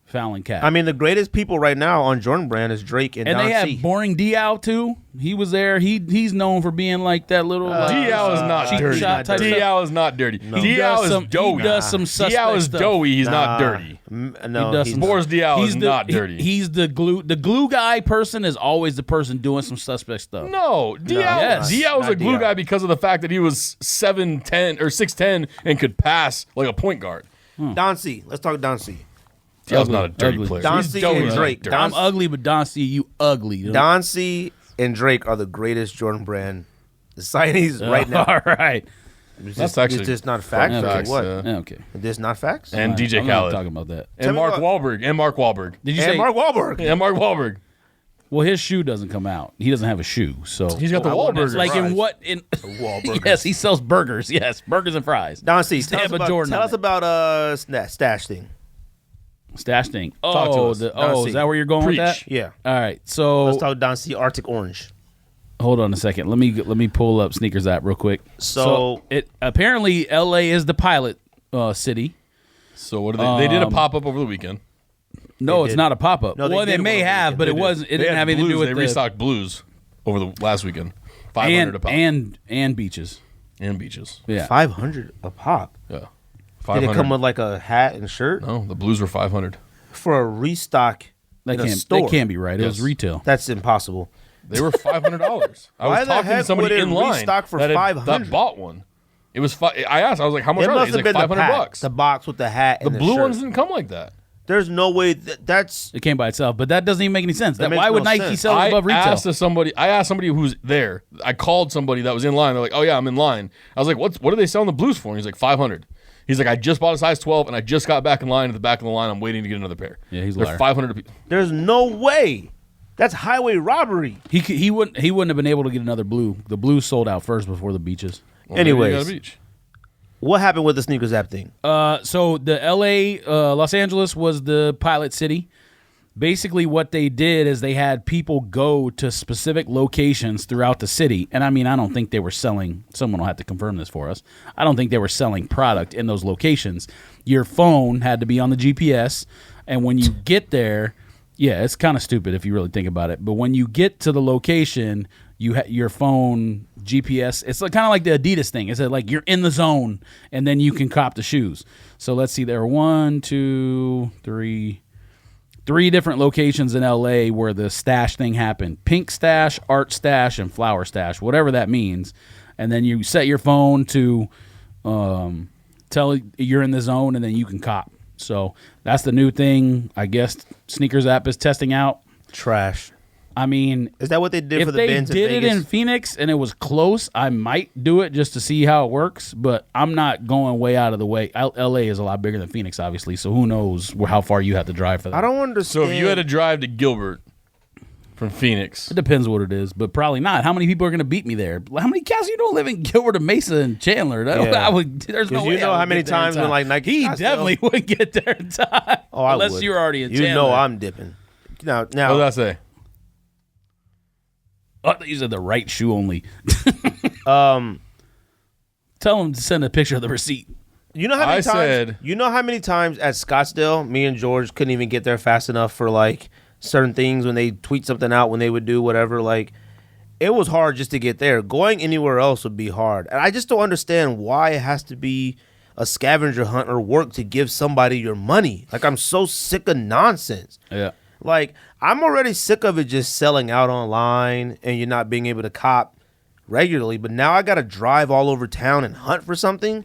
fouling cat. I mean, the greatest people right now on Jordan Brand is Drake and and Don they have C. Boring Diaw too. He was there. He's known for being like that little Diaw is not cheap dirty. shot type stuff. Diaw is not dirty. He does Diaw some- is doughy. He does some suspect Diaw is stuff. doughy. He's not Nah. dirty. No, He does he's some- not. Boris Diaw is the- not dirty. He's the glue. The glue guy person is always the person doing some suspect stuff. No, Diaw. Yes. Diaw was Not a glue Diaw. guy because of the fact that he was 7'10" or 6'10" and could pass like a point guard. Don C. Let's talk Don C. Diaw's not a dirty Ugly. player. Don He's C. doughy, and not Drake. dirty. I'm ugly, but Don C, you ugly. Don C. and Drake are the greatest Jordan Brand signees right now. All right. That's actually it's just not facts. facts, or facts, what? yeah. Yeah, okay. It's not facts. And All right, DJ I'm not Khaled. talking about that. And Tell me Mark what- Wahlberg. And Mark Wahlberg. Did you And say? Mark Wahlberg. Yeah, Mark Wahlberg. Well, his shoe doesn't come out. He doesn't have a shoe, so He's got the I wouldn't Wahlburgers. like in fries. what in Wahlburgers. Yes, he sells burgers. Yes, burgers and fries. Don C. Stamp Tell us a about, Jordan tell on us it. about stash thing. Stash thing. Talk to Oh, us. Don C. is that where you're going Preach. with that? Yeah. All right. So Let's talk Don C. Arctic Orange. hold on a second. Let me pull up Sneakers app real quick. So- it apparently L.A. is the pilot city. So what did they did a pop up over the weekend. No, They it's did. not a pop up. No, they well, they did may one over have, the but it weekend. wasn't. It They didn't had have anything to do blues. with They the restocked blues over the last weekend. 500 a pop. and beaches. And beaches. Yeah. 500 a pop. Yeah. Did 500. it come with like a hat and shirt No, the blues were 500. for a restock in a store? That can't be right. It was Yes. retail. That's impossible. They were $500. I Why was the talking to heck somebody would it in line restock for that $500? bought one. It was I asked. I was like, "How much It are they?" must He's have like, been the pack, $500. the box with the hat The and blue shirt. ones didn't come like that. There's no way that's. It came by itself, but that doesn't even make any sense. That makes Why would no Nike sense. sell it above retail? I asked somebody who's there. I called somebody that was in line. They're like, "Oh yeah, I'm in line." I was like, "What are they selling the Blues for?" And he's like, $500. He's like, "I just bought a size 12 and I just got back in line at the back of the line. I'm waiting to get another pair." Yeah, he's a They're liar. $500. There's no way. That's highway robbery. He wouldn't have been able to get another blue. The blue sold out first before the beaches. Well, maybe you Anyways. got a beach. What happened with the sneakers app thing? So the L.A., Los Angeles was the pilot city. Basically, what they did is they had people go to specific locations throughout the city. And I mean, I don't think they were selling. Someone will have to confirm this for us. I don't think they were selling product in those locations. Your phone had to be on the GPS, and when you get there, yeah, it's kind of stupid if you really think about it. But when you get to the location, your phone GPS. It's kind of like the Adidas thing. It's like you're in the zone, and then you can cop the shoes. So let's see. There are 3 different locations in LA where the stash thing happened. Pink stash, art stash, and flower stash, whatever that means. And then you set your phone to tell you're in the zone, and then you can cop. So that's the new thing. I guess Sneakers app is testing out. Trash. I mean, Is that what they did if for the they bins in did it Vegas? in Phoenix and it was close, I might do it just to see how it works. But I'm not going way out of the way. LA is a lot bigger than Phoenix, obviously. So who knows how far you have to drive for that. I don't understand. So if you had to drive to Gilbert from Phoenix, It depends what it is, but probably not. How many people are going to beat me there? How many cats you don't live in Gilbert and Mesa and Chandler? Yeah. There's no 'Cause way. you know I how would many get there in times when, time. like, Nike he Scottsdale- definitely wouldn't get there in time. Oh, I unless would. you're already in Chandler. You know I'm dipping. Now, what did I say? Oh, I thought you said the right shoe only. um, Tell him to send a picture of the receipt. you know how many I times? said- You know how many times at Scottsdale, me and George couldn't even get there fast enough for like certain things when they tweet something out when they would do whatever. Like, it was hard just to get there. Going anywhere else would be hard, and I just don't understand why it has to be a scavenger hunt or work to give somebody your money. Like, I'm so sick of nonsense. Yeah. Like, I'm already sick of it just selling out online and you're not being able to cop regularly. But now I got to drive all over town and hunt for something.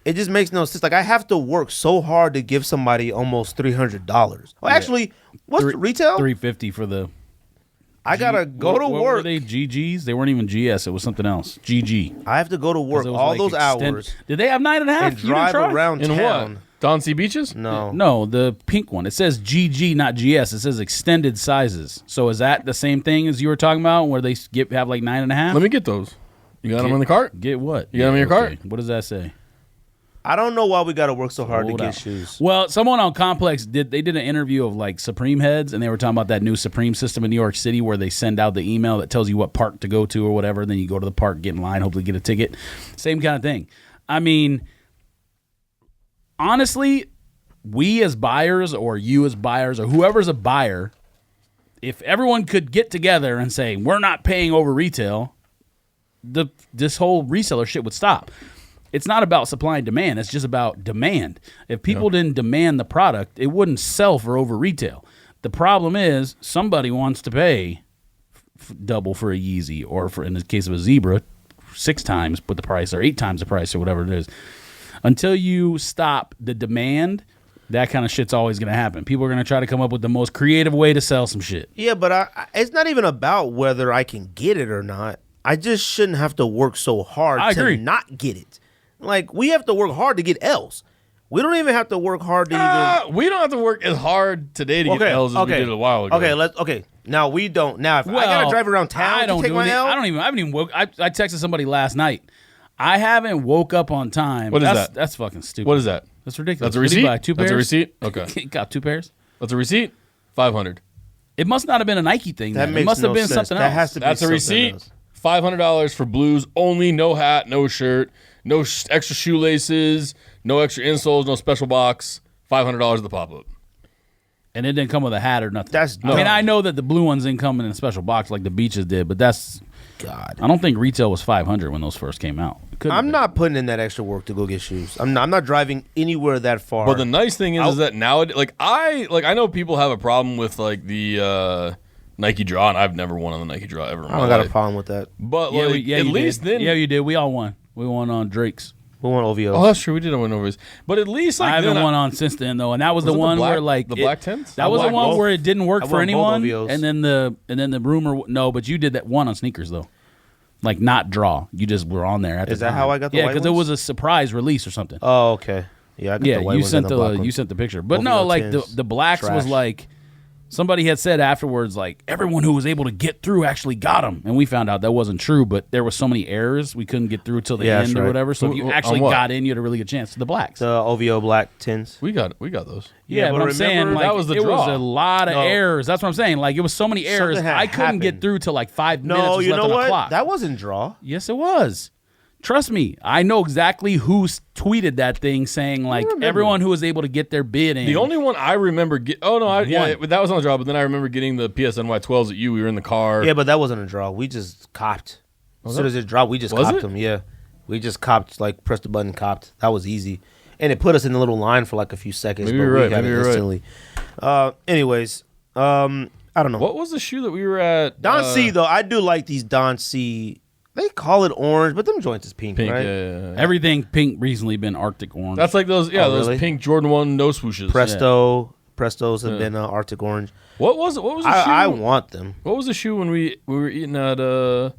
It just makes no sense. Like, I have to work so hard to give somebody almost $300. Well, actually, what's the retail? $350 for the. I got to go to what work. Were they GGs? They weren't even GS. It was something else. GG. I have to go to work 'Cause it was all like those hours Did they have 9.5? and You didn't drive try? around In town. what? Don C Beaches? No. No, the pink one. It says GG, not GS. It says extended sizes. So is that the same thing as you were talking about, where they have like 9.5? Let me get those. You got them in the cart? Get what? You got 'em in your cart? What does that say? I don't know why we got to work so hard to Hold get out. shoes. Well, someone on Complex did an interview of like Supreme heads, and they were talking about that new Supreme system in New York City where they send out the email that tells you what park to go to or whatever. And then you go to the park, get in line, hopefully get a ticket. Same kind of thing. I mean, honestly, we as buyers or you as buyers or whoever's a buyer, if everyone could get together and say, we're not paying over retail, this whole reseller shit would stop. It's not about supply and demand. It's just about demand. If people didn't demand the product, it wouldn't sell for over retail. The problem is somebody wants to pay double for a Yeezy, or for, in the case of a Zebra, 6 times the price or 8 times the price or whatever it is. Until you stop the demand, that kind of shit's always going to happen. People are going to try to come up with the most creative way to sell some shit. Yeah, but it's not even about whether I can get it or not. I just shouldn't have to work so hard I agree. to not get it. Like, we have to work hard to get L's. We don't even have to work hard to even. We don't have to work as hard today to get L's as we did a while ago. Okay. Now we don't. Now if I gotta drive around town to take my L, I haven't even woke. I texted somebody last night. I haven't woke up on time. What is that? That's fucking stupid. What is that? That's ridiculous. That's a What did receipt? he buy, 2 pairs? That's a receipt? Okay. Got 2 pairs? That's a receipt? $500. It must not have been a Nike thing. that then. makes It must no have been sense. something That else. has to be That's a something receipt. else. $500 for Blues only. No hat, no shirt, no extra shoelaces, no extra insoles, no special box. $500 at the pop-up. And it didn't come with a hat or nothing. That's I mean, dumb. I know that the blue ones didn't come in a special box like the Beaches did, but that's. God. I don't think retail was $500 when those first came out. It couldn't have I'm been. not putting in that extra work to go get shoes. I'm not driving anywhere that far. But the nice thing is that nowadays, I know people have a problem with like the Nike Draw, and I've never won on the Nike Draw ever in I my don't got a life. problem with that. But Yeah, like, yeah, at you least did. then, Yeah, you did. We all won. We won on Drake's. We won OVOs. Oh, that's true. We didn't win OVOs. But at least like I haven't then won on since then though, and that was the it one black, where like the black tents. That was the one where it didn't work I for won both anyone, OVOs. and then the rumor. No, but you did that one on sneakers though, like not draw. You just were on there. At Is the that time. how I got the Yeah, white because it ones? was a surprise release or something. Oh, okay. Yeah, I got Yeah, the white you ones sent and the black you ones. sent the picture, but OVO no, like tins. the blacks was Trash. like somebody had said afterwards, like everyone who was able to get through actually got them, and we found out that wasn't true. But there was so many errors we couldn't get through till the Yeah, end that's or right. whatever. So if you On actually what? got in, you had a really good chance. The blacks. The OVO black tins. we got those. Yeah, but I'm saying remember, like, that was the it was draw. a lot of No. errors. That's what I'm saying. Like it was so many errors. Something had I couldn't get happened. through till like 5 minutes No, was you left know on the what? clock. That wasn't draw. Yes, it was. Trust me, I know exactly who tweeted that thing saying like remember. everyone who was able to get their bid in. The only one I remember yeah, One. that was on the draw, but then I remember getting the PSNY 12s at you. We were in the car. Yeah, but that wasn't a draw. We just copped. As soon as it dropped, we just Was copped it? them. Yeah, we just copped. Like pressed the button, copped. That was easy, and it put us in the little line for like a few seconds. Maybe but you're we right, got maybe it you're right. instantly. Anyways, I don't know. What was the shoe that we were at? Don C though, I do like these Don C. They call it orange, but them joints is pink, Pink. right? Yeah. everything pink recently been Arctic orange. That's like those. Yeah, Oh, those really? pink Jordan 1 no swooshes. Prestos have been Arctic orange. What was it? What was the shoe? I want them. What was the shoe when we were eating at IHOP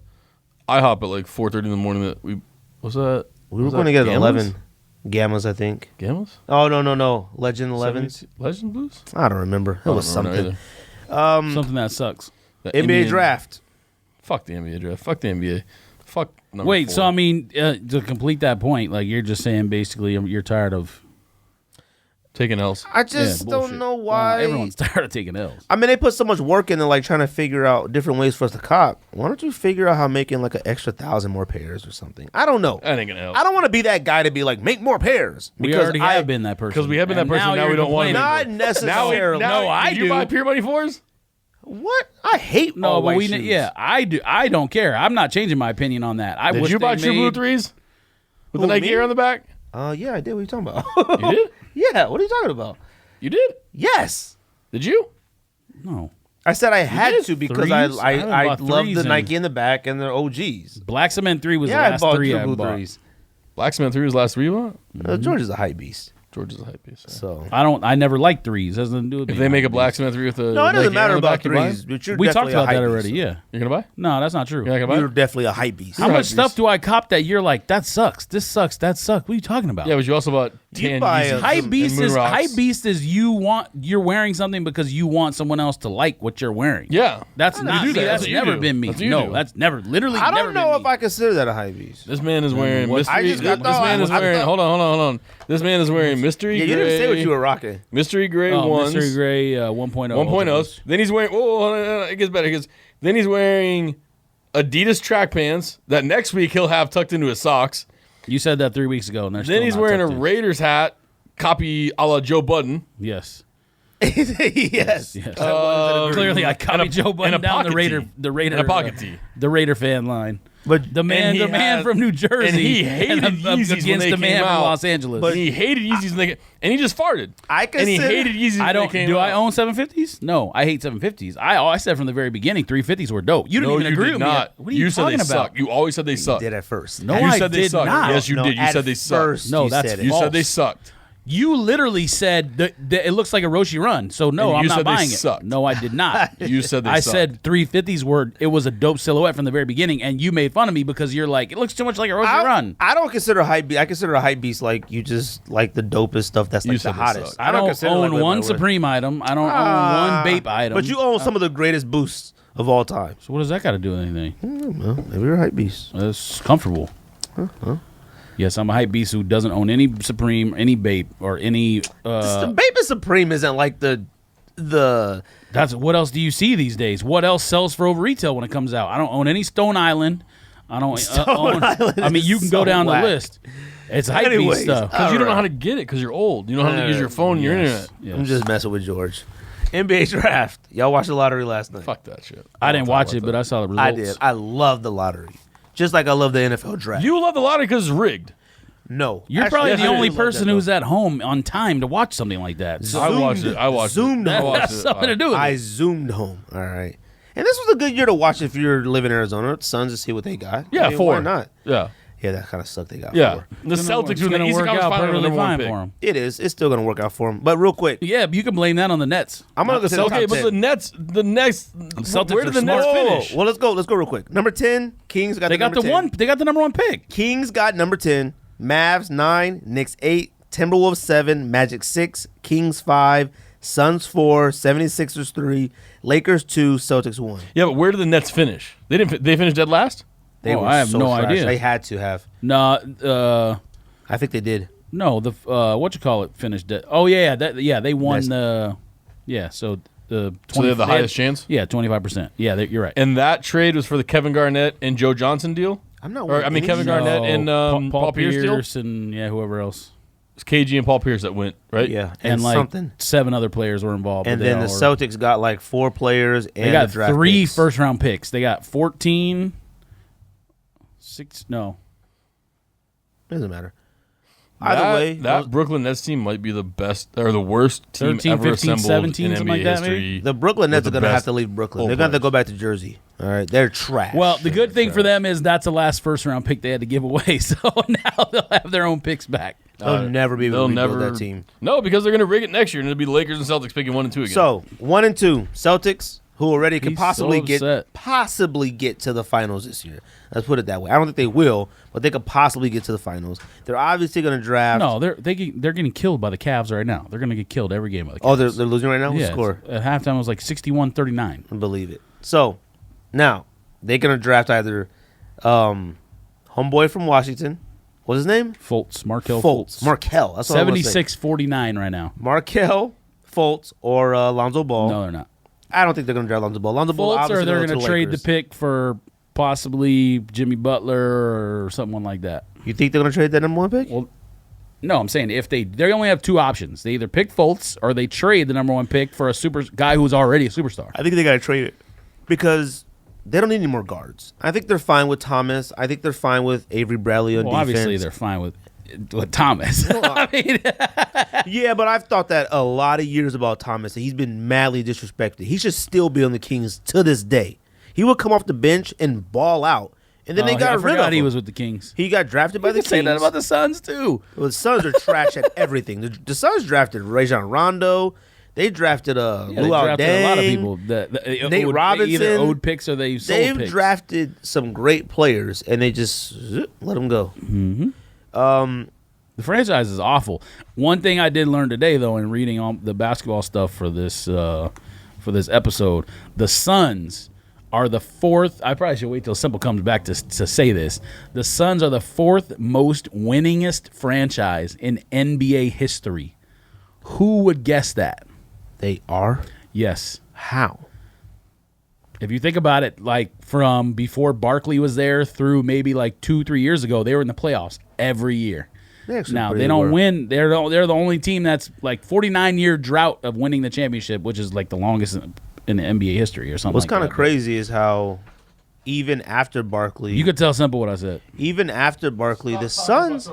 at like 4:30 in the morning? That we was that. We were was going to that get Gammas? 11 Gammas, I think. Gammas. Oh no, Legend 11s. Legend Blues. I don't remember. It was I don't remember something. something that sucks. The NBA Indian- draft. Fuck the NBA draft. Fuck the NBA. Fuck. Number Wait, 4. so I mean, to complete that point, like you're just saying basically you're tired of taking L's. I just bullshit. don't know Well, why. everyone's tired of taking L's. I mean, they put so much work into like trying to figure out different ways for us to cop. Why don't you figure out how making like an extra 1,000 more pairs or something? I don't know. That ain't gonna help. I don't want to be that guy to be like, make more pairs. We already have been that person. 'Cause we have been that And person, now you're we don't want it complaining. Not necessarily. No, I did do. you buy Pure Money 4s? What? I hate No, all but white we shoes. yeah, I do. I don't care. I'm not changing my opinion on that. I Did wish you buy they True Blue made- 3s? With Who, the Nike me? Air on the back? Yeah, I did. What are you talking about? You did? Yeah, what are you talking about? You did? Yes. Did you? No. I said I had did? to because Threes? I I haven't I bought love threes the in- Nike in the back and the OGs. Black Cement 3 was Yeah, the I last bought 3 True I Blue bought. threes. Blacksmith 3 was the last 3 you bought? George is a hype beast. George is a hype piece. So I never liked threes. It has nothing to do with If me. they make a Blacksmith 3 with a no, it Nike doesn't Air matter on the about back, you buy? threes. But you're We talked definitely a about hype that beast, already. so. Yeah. You're gonna buy? No, that's not true. You're not gonna buy? You're definitely a hype beast. How You're much hype stuff beast. do I cop that you're like that sucks? This sucks. That sucks. What are you talking about? Yeah, but you also bought You 10 buy Yeezys a- Hype and beast Moon is Rocks. hype beast is you're wearing something because you want someone else to like what you're wearing. Yeah. That's You not do me. that. That's That's what you never do. been me. That's what you No, do. that's never literally I never don't know been if me. I consider that a hype beast. This man is wearing what- mystery. I just got this man is I wearing. thought- Hold on. This man is wearing mystery Yeah, gray. you didn't say what you were rocking. Mystery gray Oh, ones. Mystery Gray 1.0. 1.0s. Then he's wearing. Oh, it gets better. Then he's wearing Adidas track pants that next week he'll have tucked into his socks. You said that 3 weeks ago, and they're Then still he's not wearing a tucked in. Raiders hat, copy a la Joe Budden. Yes. Yes. Yes. Uh, Clearly, I copied Joe and Budden a down the pocket Raider, tee. the Raider, And a pocket tee. the Raider fan line. But The man, he the man had- from New Jersey, and he hated and Yeezys when against they the man came from out. Los Angeles. But he hated Yeezys and he just farted. I and he consider- hated Yeezys. I when don't. they came Do out. I own 750s? No, I hate 750s. I said from the very beginning 350s were dope. You didn't No, even you agree did with me. not. What are you said talking they about? suck. You always said they suck. did at first. No, You I said they did sucked. not. Yes, you did. You at said they sucked. first No, you that's said it. You false. said they sucked. You literally said that it looks like a Roshi run. So no, And I'm you not said they buying it. sucked. No, I did not. You said they I sucked. said 350s were. It was a dope silhouette from the very beginning, and you made fun of me because you're like, it looks too much like a Roshi run. I don't consider hype beast. I consider a hype beast like you just like the dopest stuff that's You like the said they hottest. suck. I don't consider own like one that. Supreme item. I don't own one Bape item. But you own some of the greatest boosts of all time. So what does that got to do with anything? Well, maybe you're a hype beast. It's comfortable. Yes, I'm a hype beast who doesn't own any Supreme, any Bape, or any. The Baby Supreme isn't like the That's what else do you see these days? What else sells for over retail when it comes out? I don't own any Stone Island. I don't own. Island I mean, you is can go so down whack. the list. It's hype Anyways, beast stuff. Because you don't know Alright. how to get it because you're old. You don't know how to use your phone and your internet. Yes. I'm just messing with George. NBA draft. Y'all watched the lottery last night. Fuck that shit. I didn't don't watch talk it, about but that. I saw the I results. did. I love the lottery. Just like I love the NFL draft. You love the lottery because it's rigged. No. You're Actually, probably I the do only love that, person though. who's at home on time to watch something like that. So I watched it. I watched Zoomed it. I home. watched that's it. something to do with I it. zoomed home. All right. And this was a good year to watch if you live in Arizona. Suns to see what they got. Yeah, I mean, four. Why not? Yeah. Yeah, that kind of sucked. They got Yeah, four. the Celtics It's were the gonna Eastern work Conference out Finals. perfectly Number one fine pick. for him. It is. It's still gonna work out for them. But real quick, Yeah, but you can blame that on the Nets. I'm gonna go to the top Okay, but 10. the Nets, Celtics where are did the Nets smart. finish? Well, let's go. Let's go real quick. Number 10, Kings got They the got number the 10. one. They got the number one pick. Kings got number 10. Mavs 9, Knicks 8, Timberwolves 7, Magic 6, Kings 5, Suns 4, 76ers 3, Lakers 2, Celtics 1. Yeah, but where did the Nets finish? They didn't. They finished dead last. They Oh, were I have so no trash. idea. They had to have. No, I think they did. no. The what you call it finished. Oh yeah, they won Nice. the. Yeah, so the 20, So they have the they had- highest chance. Yeah, 25%. Yeah, you're right. And that trade was for the Kevin Garnett and Joe Johnson deal. I'm not. Or I mean, Kevin No. Garnett and Paul Pierce deal. and whoever else. It's KG and Paul Pierce that went right. Yeah, And like something. 7 other players were involved. And but then they the all were- Celtics got like 4 players and They got the draft 3 picks. first-round picks. They got 14, 6. No, Doesn't matter. Either way, that Brooklyn Nets team might be the best or the worst team 13, ever 15, assembled 17, in something NBA like that, history. maybe? the Brooklyn Nets are with the going to have best to leave Brooklyn. role They're going to have to go players. back to Jersey. All right, they're trash. well, the good thing for Trash. them is that's the last first-round pick they had to give away. So now they'll have their own picks back. They'll never be able to rebuild that team. No, because they're going to rig it next year, and it'll be the Lakers and Celtics picking 1 and 2 again. So 1 and 2, Celtics, who already could He's possibly so upset. get to the finals this year. Let's put it that way. I don't think they will, but they could possibly get to the finals. They're obviously going to draft. No, they're getting killed by the Cavs right now. They're going to get killed every game by the Cavs. Oh, they're losing right now. What's yeah, the score? At halftime it was like 61-39. I believe it. So now they're going to draft either homeboy from Washington. What's his name? Markelle Fultz. Fultz. Markelle. That's what I was saying. 76-49 right now. Markelle Fultz or Lonzo Ball. No, they're not. I don't think they're going to draft Lonzo Ball. Lonzo Ball Fultz, obviously or they're going going to trade the pick for possibly Jimmy Butler or someone like that. You think they're going to trade that number 1 pick? Well, no, I'm saying if they only have 2 options. They either pick Fultz or they trade the number 1 pick for a super guy who's already a superstar. I think they got to trade it because they don't need any more guards. I think they're fine with Thomas. I think they're fine with Avery Bradley on Well, defense. obviously they're fine with Thomas. I mean, Yeah, but I've thought that a lot of years about Thomas. He's been madly disrespected. He should still be on the Kings to this day. He would come off the bench and ball out, and then they got I rid forgot of he him. was with the Kings. He got drafted by You the could say Kings. that about the Suns too. Well, the Suns are trash at everything. The Suns drafted Rajon Rondo. They drafted Yeah, they Luau drafted Deng. a lot of people. They Robinson. either owed picks or they sold They've picks. drafted some great players, and they just let them go. The franchise is awful. One thing I did learn today, though, in reading all the basketball stuff for this episode, the Suns are the 4th. I probably should wait till Simple comes back to say this. The Suns are the 4th most winningest franchise in NBA history. Who would guess that? They are? Yes. How? If you think about it, like from before Barkley was there through maybe like 2-3 years ago, they were in the playoffs every year. Now they don't win. They're the only team that's like 49-year drought of winning the championship, which is like the longest in the NBA history or something. What's like kind of that. crazy is how even after Barkley, You could tell Simple what I said. even after Barkley, the Suns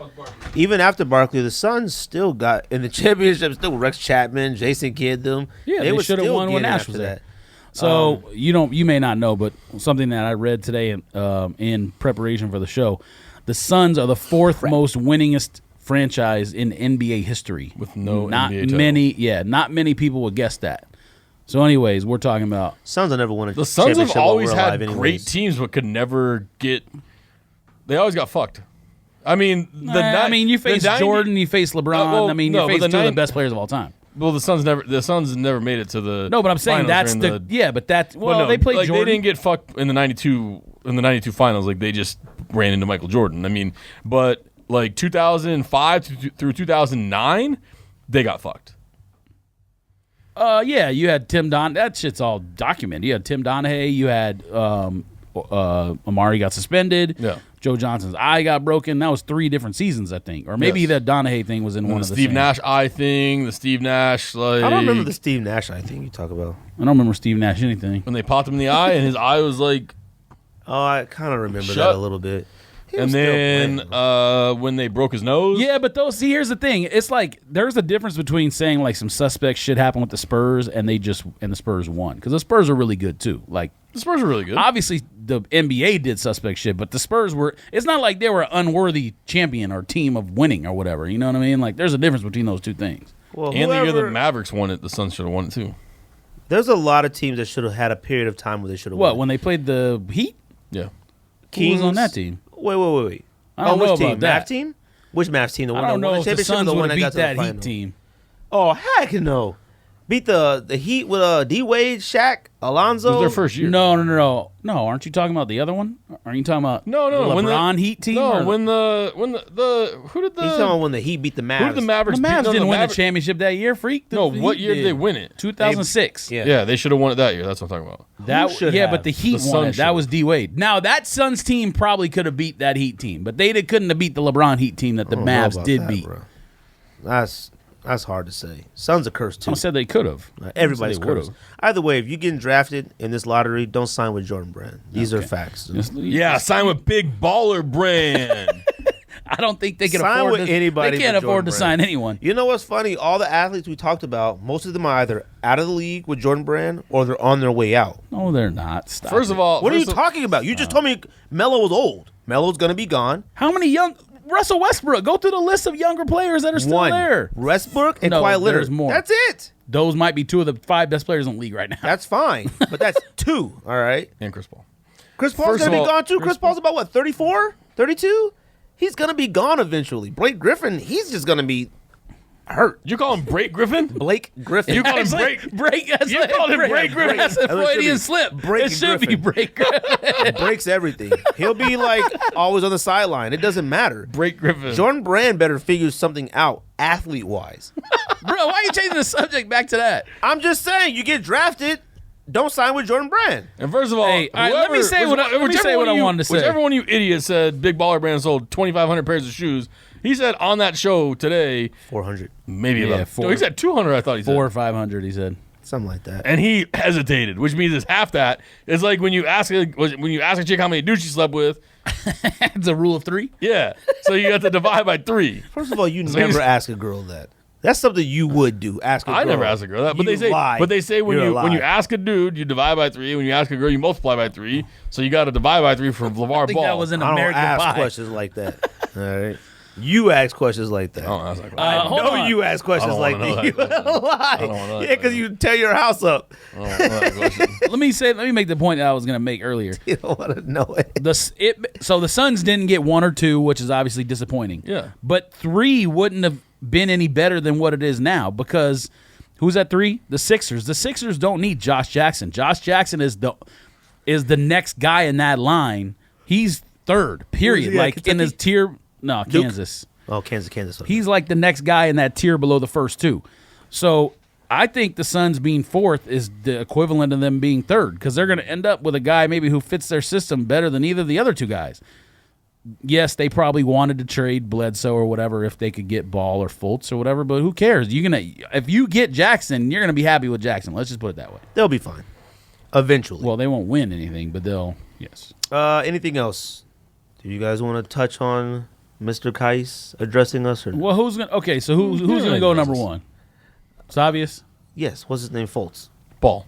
still got in the championship. Still Rex Chapman, Jason Kidd, them. Yeah, they were should have still won when getting Nash after was there. that. So you may not know, but something that I read today in preparation for the show, the Suns are the 4th most winningest franchise in NBA history. With no not NBA title. many, not many people would guess that. So, anyways, we're talking about Suns have never won a the Suns have championship while always we're had alive anyways. great teams, but could never get. They always got fucked. I mean, you face Jordan, you face LeBron. well, you no, but face the 2 of the nine- best players of all time. Well, the Suns never made it to the. No, but I'm saying finals that's during they played like, Jordan. They didn't get fucked in the '92 finals. Like they just ran into Michael Jordan. I mean, but like 2005 through 2009, they got fucked. Yeah, you had Tim Don. That shit's all documented. You had Tim Donahue. You had Amari got suspended. Yeah. Joe Johnson's eye got broken. That was 3 different seasons, I think, or maybe Yes. that Donahue thing was in one The of the Steve same. Nash eye thing, the Steve Nash like I don't remember the Steve Nash I think you talk about. I don't remember Steve Nash anything. when they popped him in the eye and his eye was like. Oh, I kind of remember Shut- that a little bit. He was And still then playing. when they broke his nose, Yeah, but here's the thing. It's like there's a difference between saying like some suspect shit happened with the Spurs and the Spurs won because the Spurs are really good too. Like the Spurs are really good. obviously the NBA did suspect shit, but the Spurs were. It's not like they were an unworthy champion or team of winning or whatever. You know what I mean? Like, there's a difference between those two things. Well, And the year the Mavericks won it, the Suns should have won it too. There's a lot of teams that should have had a period of time where they should have won. When they played the Heat? Yeah. Who was on that team? Wait. I don't know which team? about that. Mavs team? Which Mavs team? The one I don't that won know the if the championship or Suns the one would have that got beat to the that final? Heat team. Oh, heck no. Beat the Heat with D Wade, Shaq, Alonzo. It was their first year. No. Aren't you talking about the other one? Are you talking about No. the When LeBron Heat team? No, or- when the who did the He's talking about when the Heat beat the Mavs. who did the Mavericks the beat? Mavs No, didn't win the Mavericks- championship that year, freak. No, The what Heat year did they win it? 2006. Yeah. Yeah, they should have won it that year. That's what I'm talking about. should have? But the Heat The won it. Suns That should. was D Wade. Now that Suns team probably could have beat that Heat team, but couldn't have beat the LeBron Heat team that the I don't know Mavs about did that, beat. bro. That's hard to say. Suns are cursed too. Someone said they could have. Everybody's They would've. cursed. Either way, if you're getting drafted in this lottery, don't sign with Jordan Brand. These are facts. Yeah, sign with Big Baller Brand. I don't think they can Sign afford with to, anybody They can't but afford Jordan to Brand. sign anyone. You know what's funny? All the athletes we talked about, most of them are either out of the league with Jordan Brand or they're on their way out. No, they're not. Stop First it. of all, What are you first of- talking about? You just told me Melo was old. Melo's going to be gone. How many young Russell Westbrook? Go through the list of younger players that are still One. there. Westbrook and No, Kawhi Leonard. there's more. That's it. Those might be two of the 5 best players in the league right now. That's fine. But that's 2. All right. and Chris Paul. Chris Paul's First going to of be all, gone too. Chris Paul's about what, 34? 32? He's going to be gone eventually. Blake Griffin, he's just going to be hurt. Did you call him Break Griffin? Blake Griffin. You call him Actually, You called him Break Griffin. That's a That's what it should Freudian be. slip. Break It should be Griffin. Break Griffin. breaks everything. He'll be like always on the sideline. It doesn't matter. Break Griffin. Jordan Brand better figure something out athlete wise. Bro, why are you changing the subject back to that? I'm just saying, you get drafted, don't sign with Jordan Brand. And first of all, Hey, all right, let me say what I wanted to say. Whichever one of you idiots said Big Baller Brand sold 2,500 pairs of shoes, he said on that show today, 400, maybe Yeah, about four. No, he said 200. I thought he said 400 or 500, he said. something like that. and he hesitated, which means it's half that. It's like when you ask a chick how many dudes she slept with. It's a rule of 3. Yeah, so you have to divide by 3. First of all, you never ask a girl that. That's something you would do. Ask a girl. I never asked a girl that, but You lie. they say when You're you a when you lie. ask a dude, you divide by 3. When you ask a girl, you multiply by 3. So you got to divide by 3 for LeVar I think Ball. that was an I don't American ask Pie. questions like that. All right. You ask questions like that. I don't ask that question. I hold know on. you ask questions I like don't wanna know that. that You question. lie. I don't wanna know that Yeah, because you tear your house up. I don't know that question. Let me make the point that I was going to make earlier. You don't want to know it. So the Suns didn't get 1 or 2, which is obviously disappointing. Yeah. But 3 wouldn't have been any better than what it is now because who's at 3? The Sixers. The Sixers don't need Josh Jackson. Josh Jackson is the next guy in that line. He's third, period. he at, Like in his Kentucky? tier. No, Duke? Kansas. Oh, Kansas. He's like the next guy in that tier below the first 2. So I think the Suns being 4th is the equivalent of them being 3rd because they're going to end up with a guy maybe who fits their system better than either of the other 2 guys. Yes, they probably wanted to trade Bledsoe or whatever if they could get Ball or Fultz or whatever, but who cares? If you get Jackson, you're gonna be happy with Jackson. Let's just put it that way. They'll be fine. Eventually. Well, they won't win anything, but they'll yes. Anything else? Do you guys want to touch on Mr. Kais addressing us? Or Well, who's gonna? Okay, so who's gonna go number 1? It's obvious. Yes. What's his name? Fultz. Ball.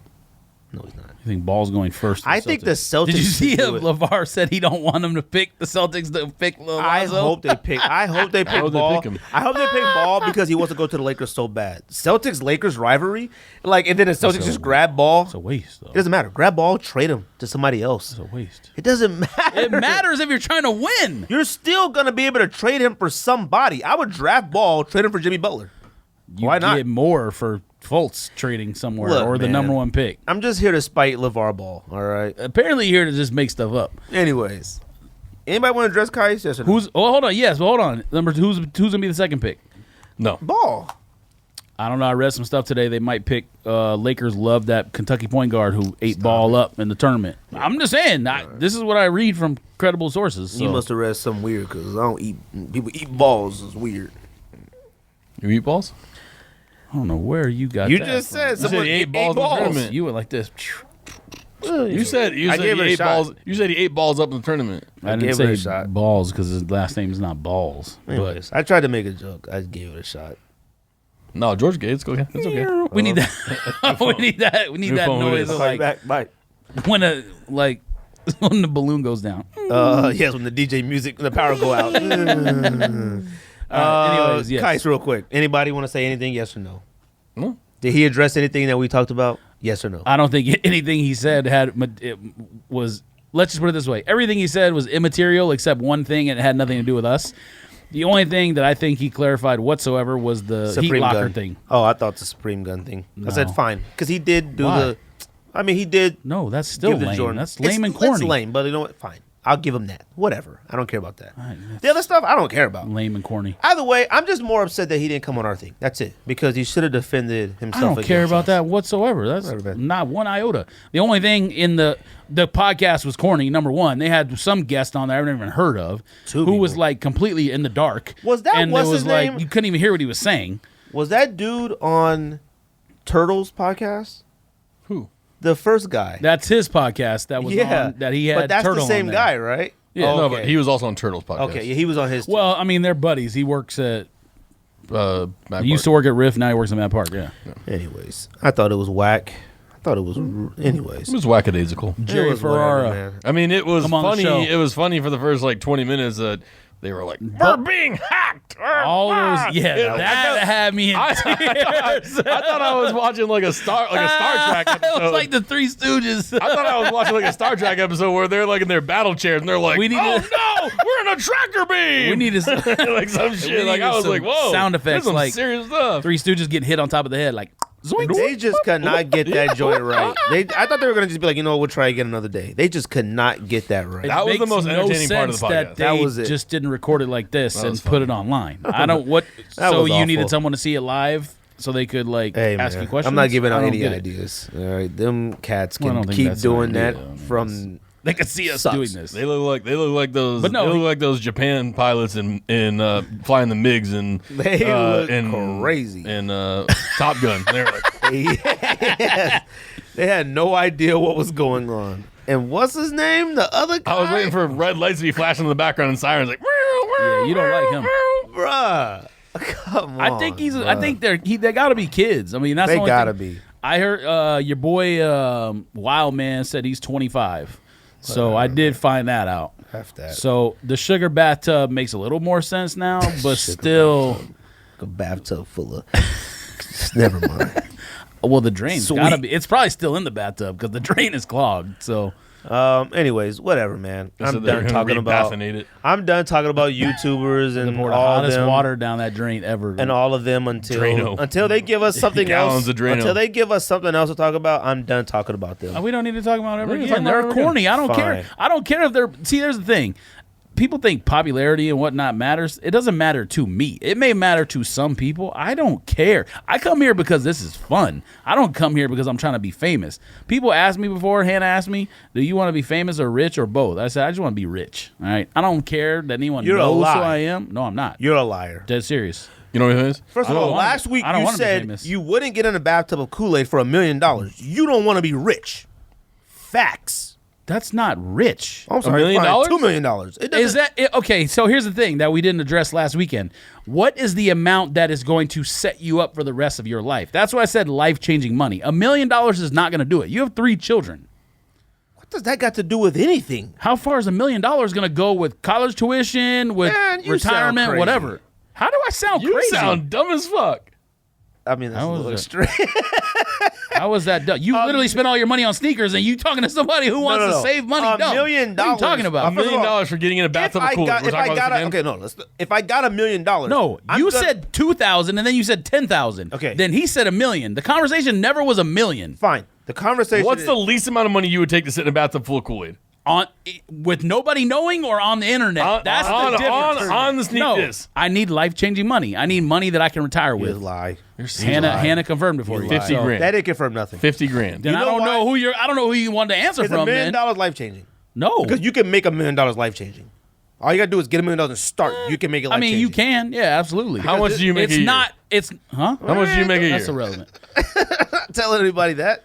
No, he's not. I think Ball's going first. I think the Celtics. Did you see should if do it. LeVar said he don't want him to pick the Celtics to pick Lonzo? I hope they pick. I hope they pick hope they Ball. pick him. I hope they pick Ball because he wants to go to the Lakers so bad. Celtics Lakers rivalry, and then the Celtics just grab Ball. It's a waste, though. It doesn't matter. Grab Ball, trade him to somebody else. It's a waste. It doesn't matter. It matters if you're trying to win. You're still gonna be able to trade him for somebody. I would draft Ball, trade him for Jimmy Butler. You Why not? get more for Fultz trading somewhere Look, or the man. number 1 pick. I'm just here to spite LeVar Ball. All right. Apparently, you're here to just make stuff up. Anyways, anybody want to address Kais? Yes or no? Hold on. Yes, well, hold on. Who's gonna be the second pick? No. Ball? I don't know. I read some stuff today. They might pick Lakers love that Kentucky point guard who ate Ball up in the tournament. I'm just saying. This is what I read from credible sources. So. You must have read something weird because I don't eat. People eat balls is weird. You eat balls? I don't know where you got You that just from. said someone he ate ate balls in the balls. tournament. You went like this. You said I he gave it a ate shot. balls. You said he ate balls up in the tournament. I gave didn't it a say shot. balls because his last name is not Balls. Anyways, I tried to make a joke. I gave it a shot. No, George Gates. It's okay. It's okay. But we need that. We need New that phone, noise it of is. Call you like back. Bye. when a like when the balloon goes down. Yes, when the DJ music, the power go out. Anyways, yes. Kais, real quick. Anybody want to say anything? Yes or no? No. Did he address anything that we talked about? Yes or no? I don't think anything he said was. Let's just put it this way: everything he said was immaterial, except one thing, and it had nothing to do with us. The only thing that I think he clarified whatsoever was the Supreme heat locker gun thing. Oh, I thought the Supreme gun thing. No. I said fine because he did do Why? the. I mean, he did. No, that's still give the lame. Jordan. That's lame and corny. It's lame, but you know what? Fine. I'll give him that. Whatever. I don't care about that. Right, The other stuff, I don't care about. lame and corny. Either way, I'm just more upset that he didn't come on our thing. That's it. Because he should have defended I himself. don't care against about us. that whatsoever. That's Whatever, man. not one iota. The only thing in the podcast was corny. Number one, they had some guest on there I've never even heard of, Two who was people. like completely in the dark. Was that- and what's it was his like name? you couldn't even hear what he was saying. Was that dude on Turtles podcast? Who? The first guy. That's his podcast. That was yeah. on, that he had. But that's Turtle the same on there. guy, right? Yeah. Oh, No, okay. but he was also on Turtles podcast. Okay, yeah, he was on his. Well, I mean, they're buddies. He works at. Mac He used to work at Riff. Now he works at Mad Park. Yeah. Anyways, I thought it was whack. I thought it was. Anyways, It was wackadaisical. Jerry it was whatever, Ferrara. man. I mean, it was Come on the funny. show. It was funny for the first like 20 minutes that they were like, "We're being hacked." All those, yeah, I that thought- had me in I tears. thought I was watching like a Star Trek It episode. was like the Three Stooges. I thought I was watching like a Star Trek episode where they're like in their battle chairs and they're like, We need "Oh to- no, we're in a tracker beam." We needed some like some shit. Like I needed was some like, "Whoa!" sound this is effects some like serious stuff. Three Stooges getting hit on top of the head, like zoink. They just could not get that joint right. I thought they were gonna just be like, you know what, we'll try again another day. They just could not get that right. That was the Makes most no entertaining part of the sense podcast. That they That was it. just didn't record it like this and was put it online. I don't what. That So was you awful. needed someone to see it live so they could like Hey, ask man, you questions. I'm not giving I out don't any get it. ideas. All right, them cats Well, I can don't think keep that's an doing idea. that I mean, from. They could see us Sucks. doing this. They look like those. But no, they look he- like those Japan pilots in flying the MiGs and They look in- crazy. in Top Gun. They're like, Yes. They had no idea what was going on. And what's his name? The other guy? I was waiting for red lights to be flashing in the background and sirens like. Yeah, you don't like him. Bruh. Come on. I think I bruh. think they got to be kids. I mean, that's They the only gotta thing. be. I heard your boy Wild Man said he's 25. So I did find that out. F that. So the sugar bathtub makes a little more sense now, but still, A bathtub full of. Never mind. well, the drain's Sweet. gotta be. It's probably still in the bathtub because the drain is clogged. So Anyways, whatever, man. So I'm they're done gonna talking about. rebathinate it. I'm done talking about YouTubers and pour the all hottest them water down that drain ever. and all of them Drano. until they give us something Gallons else. of Drano. Until they give us something else to talk about, I'm done talking about them. We don't need to talk about it ever We don't again. talk about They're it ever corny. I don't Fine. care. I don't care if they're. See, there's the thing. People think popularity and whatnot matters. It doesn't matter to me. It may matter to some people. I don't care. I come here because this is fun. I don't come here because I'm trying to be famous. People asked me before. Hannah asked me, "Do you want to be famous or rich or both?" I said, "I just want to be rich." All right. I don't care that anyone You're a knows who lie. I am. No, I'm not. You're a liar. Dead serious. You know what it is? First I of don't all, wanna last be- week I don't you wanna be said famous. you wouldn't get in a bathtub of Kool-Aid for $1 million. You don't want to be rich. Facts. That's not rich. I'm sorry. $1 million? fine, $2 million. It doesn't. Is that okay? So here's the thing that we didn't address last weekend. What is the amount that is going to set you up for the rest of your life? That's why I said life-changing money. $1 million is not going to do it. You have 3 children. What does that got to do with anything? How far is $1 million going to go with college tuition, with Man, you sound retirement, crazy. whatever? How do I sound You crazy? sound dumb as fuck. I mean, that's a How little is extreme. How was that done? You literally spent all your money on sneakers, and you talking to somebody who wants no, to no. save money? $1 dumb. million. What are you talking about? $1 million for getting in a bathtub of Kool-Aid. We're talking about this again? If I got $1 million, No, you said 2,000, and then you said 10,000. Okay. Then he said $1 million. The conversation never was $1 million. fine. The conversation. What's is- the least amount of money you would take to sit in a bathtub full of Kool-Aid? With nobody knowing or on the internet. That's the difference. on the sneak No, this. I need life-changing money. I need money that I can retire You with. lie. Hannah confirmed it for you. 50 So, grand. That didn't confirm nothing. 50 grand. Then You I know don't why? know who I don't know who you wanted to answer Is from. $1 million Then life changing? no, Because you can make $1 million life changing. All you gotta do is get $1 million and start. You can make it. I mean you can. Yeah, absolutely. How much do you make It's a year? not. It's huh? How much do you make a year? That's irrelevant. Not telling anybody that.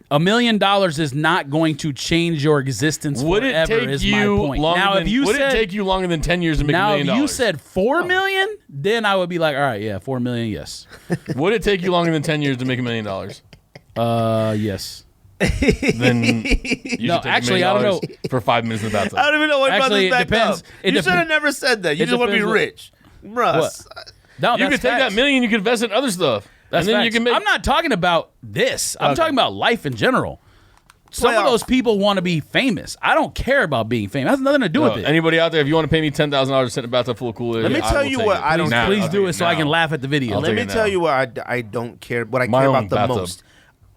$1 million is not going to change your existence Would it forever. take Is my you point. longer Now, than, if you would said it take you longer than 10 years to make $1 now million? if you said $4 million, then I would be like, all right, yeah, $4 million, yes. Would it take you longer than 10 years to make $1 million? Yes. then you should No, take actually, $1 I don't million know. for 5 minutes in the bathtub. I don't even know what Actually, brought it this back depends. up. It You should have depends. never said that. You It just want to be depends what- rich. Russ. No, You that's could take facts. that million, you could invest in other stuff. That's and then you facts. can make. I'm not talking about this. I'm Okay. talking about life in general. Some of Playoff. those people want to be famous. I don't care about being famous. It has nothing to do with it. Anybody out there, if you want to pay me $10,000 to sit in a bathtub full of Kool-Aid, Let me I tell will you take what it. I don't- Now, Please I'll do take it so I can now. laugh at the video. Let take me it tell now. you what I don't care. What I My care own about the bathtub. most.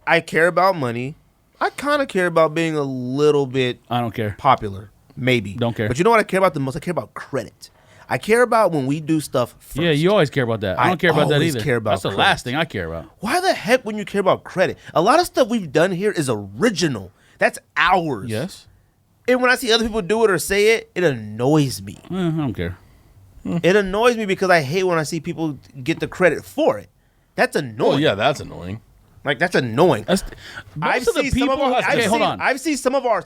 I care about money. I kind of care about being a little bit I don't care. popular. Maybe. Don't care. But you know what I care about the most? I care about credit. I care about when we do stuff first. Yeah, you always care about that. I I don't care about that always either. care about That's the credit. last thing I care about. Why the heck when you care about credit? A lot of stuff we've done here is original. That's ours. Yes. And when I see other people do it or say it, it annoys me. I don't care. It annoys me because I hate when I see people get the credit for it. That's annoying. Oh, yeah, that's annoying. Like that's annoying. That's, I've most of the seen some people. of our, Okay, hold on. I've seen some of our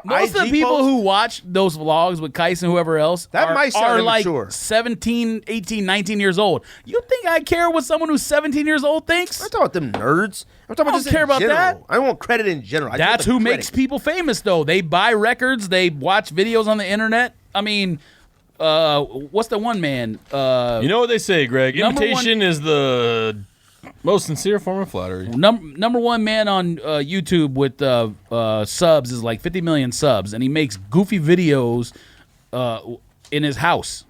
Most of the IG people posts. who watch those vlogs with Kais and whoever else That might sound are like immature. 17, 18, 19 years old. You think I care what someone who's 17 years old thinks? I'm talking about them nerds. I'm talking about don't just care in about general. that. I want credit in general. I just That's want who the makes credit. people famous, though. They buy records. They watch videos on the internet. I mean, what's the one man? You know what they say, Greg? Number Imitation is the most sincere form of flattery. Number one man on YouTube with subs is like 50 million subs, and he makes goofy videos in his house.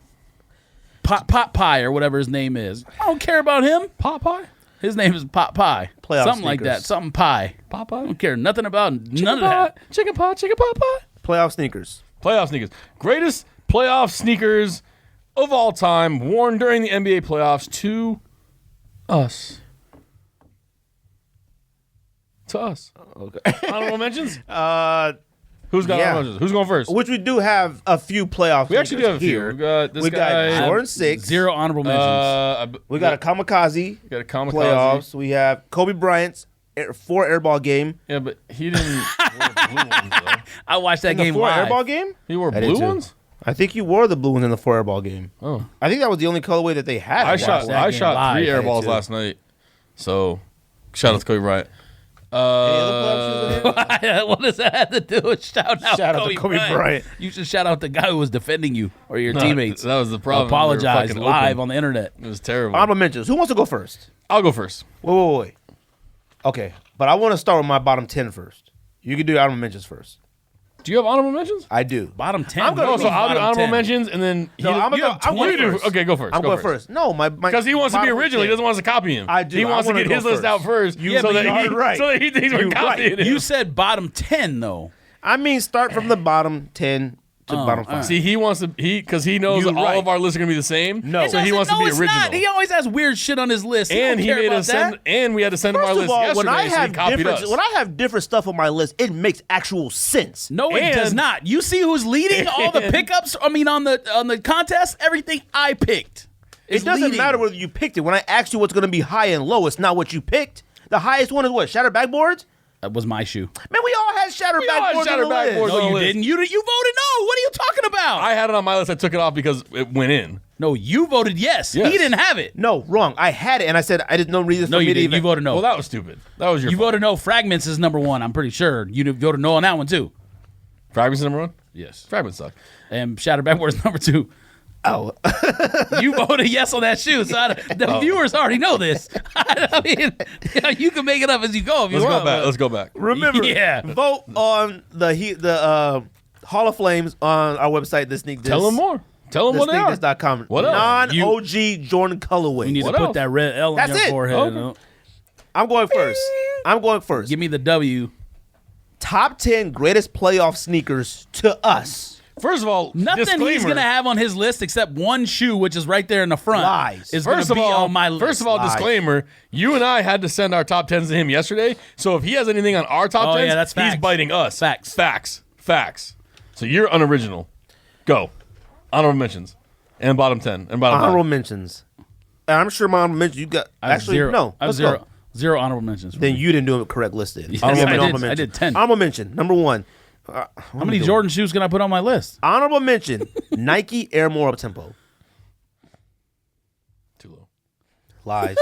Pot Pie or whatever his name is. I don't care about him. Pot pie? His name is Pot Pie. Playoff Something like sneakers. that. Something pie. Pot I pie? don't care nothing about none of that. Chicken pot pie? Playoff sneakers. Playoff sneakers. Greatest playoff sneakers of all time worn during the NBA playoffs to us. To us. Okay. Honorable mentions? Uh, Who's got Yeah. honorable mentions? Who's going first? which we do have a few playoff. We actually do have a few. here. We got this we guy. got Jordan 6. Zero honorable mentions. We got a kamikaze got a kamikaze. playoffs. We have Kobe Bryant's 4 airball game. Yeah, but he didn't wear blue ones, though. I watched that In the game 4 live. airball game? He wore I did blue too. ones? I think you wore the blue ones in the 4 airball game. Oh. I think that was the only colorway that they had. I watched shot that. I I game shot live. 3 I did airballs too. last night. So, shout out to Kobe Bryant. Any other playoff shoes in here? What does that have to do with shout out Shout out to Kobe Bryant. You should shout out the guy who was defending you or your teammates. That was the problem. Apologize They were fucking live open. on the internet. It was terrible. Honorable mentions. Who wants to go first? I'll go first. Wait. Okay, but I want to start with my bottom 10 first. You can do honorable mentions first. Do you have honorable mentions? I do. Bottom 10. I'm gonna No, What do so you mean I'll do bottom honorable 10? mentions and then No, I'm you gonna have go. I'm You going do. first. Okay, go first. I'm going first. No, my Because he wants to be bottom original. He 10. doesn't want us to copy him. I do. He I wants to wanna get go his list first. out first. You- so but that you're right. So that he thinks we're You're copying right. him. You said bottom 10, though. I mean, start from the bottom 10 to bottom 5. See, he wants to because he knows You're that all right. of our lists are gonna be the same. No. so he wants to be it's original. Not. He always has weird shit on his list. And he don't care made about us send. that. And we had to send him our First list of all, yesterday. when I so he have copied different, us. when I have different stuff on my list, it makes actual sense. No, it does And- not. You see who's leading all the pickups? I mean, on the contest, everything I picked. It is doesn't leading. matter whether you picked it. When I asked you what's going to be high and low, it's not what you picked. The highest one is what? Shattered backboards? That was my shoe. Man, we all had shattered We all had backboards shattered on the list. backboards. No, on the you list. didn't. You voted no. What are you talking about? I had it on my list. I took it off because it went in. No, you voted yes. Yes. He didn't have it. No, wrong. I had it, and I said I didn't know reason No, for you me to didn't. even. You voted no. Well, that was stupid. That was your You fault. voted no. Fragments is number one. I'm pretty sure. You voted no on that one too. Fragments is number one? Yes. Fragments suck. And Shattered Backwards number 2. Oh, You voted yes on that shoe, so the viewers already know this. I mean, you can make it up as you go if you Let's want. go back. but- Let's go back. remember, Yeah. vote on the Hall of Flames on our website. The Sneak Diss. Tell them more. Tell them what they are. TheSneakDiss.com. What else? Non-OG Jordan colorway. We need What to else? put that red L on That's your it. forehead. Okay. you know? I'm going first. Give me the W. Top 10 greatest playoff sneakers to us. First of all, Nothing disclaimer. he's gonna have on his list except one shoe, which is right there in the front. Lies. Is gonna First of be all, on my list. first of all, Lies. disclaimer: you and I had to send our top tens to him yesterday. So if he has anything on our top Oh, tens, yeah, that's he's facts. biting us. Facts. Facts. So you're unoriginal. Go. Honorable mentions and bottom 10 and bottom Honorable 5. mentions. And I'm sure my honorable mentions you got. I have Actually, zero. no. I have Let's zero. go. Zero honorable mentions. for Then me. you didn't do a correct list. Then. Yes, Honorable I did 10. Honorable mention. Number 1. How many Jordan shoes can I put on my list? Honorable mention. Nike Air More Up Tempo. Too low. Lies.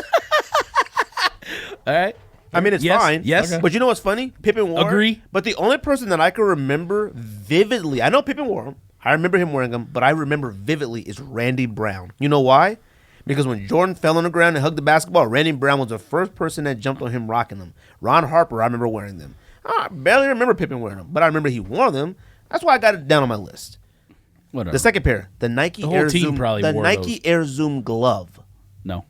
All right. I mean, it's Yes, fine. yes. Okay. But you know what's funny? Pippen wore Agree. But the only person that I can remember vividly, I know Pippen wore them. I remember him wearing them, but I remember vividly is Randy Brown. You know why? Because when Jordan fell on the ground and hugged the basketball, Randy Brown was the first person that jumped on him rocking them. Ron Harper, I remember wearing them. I barely remember Pippen wearing them, but I remember he wore them. That's why I got it down on my list. Whatever. The second pair, the Nike The whole Air team Zoom, probably the wore Nike those. Air Zoom glove. No.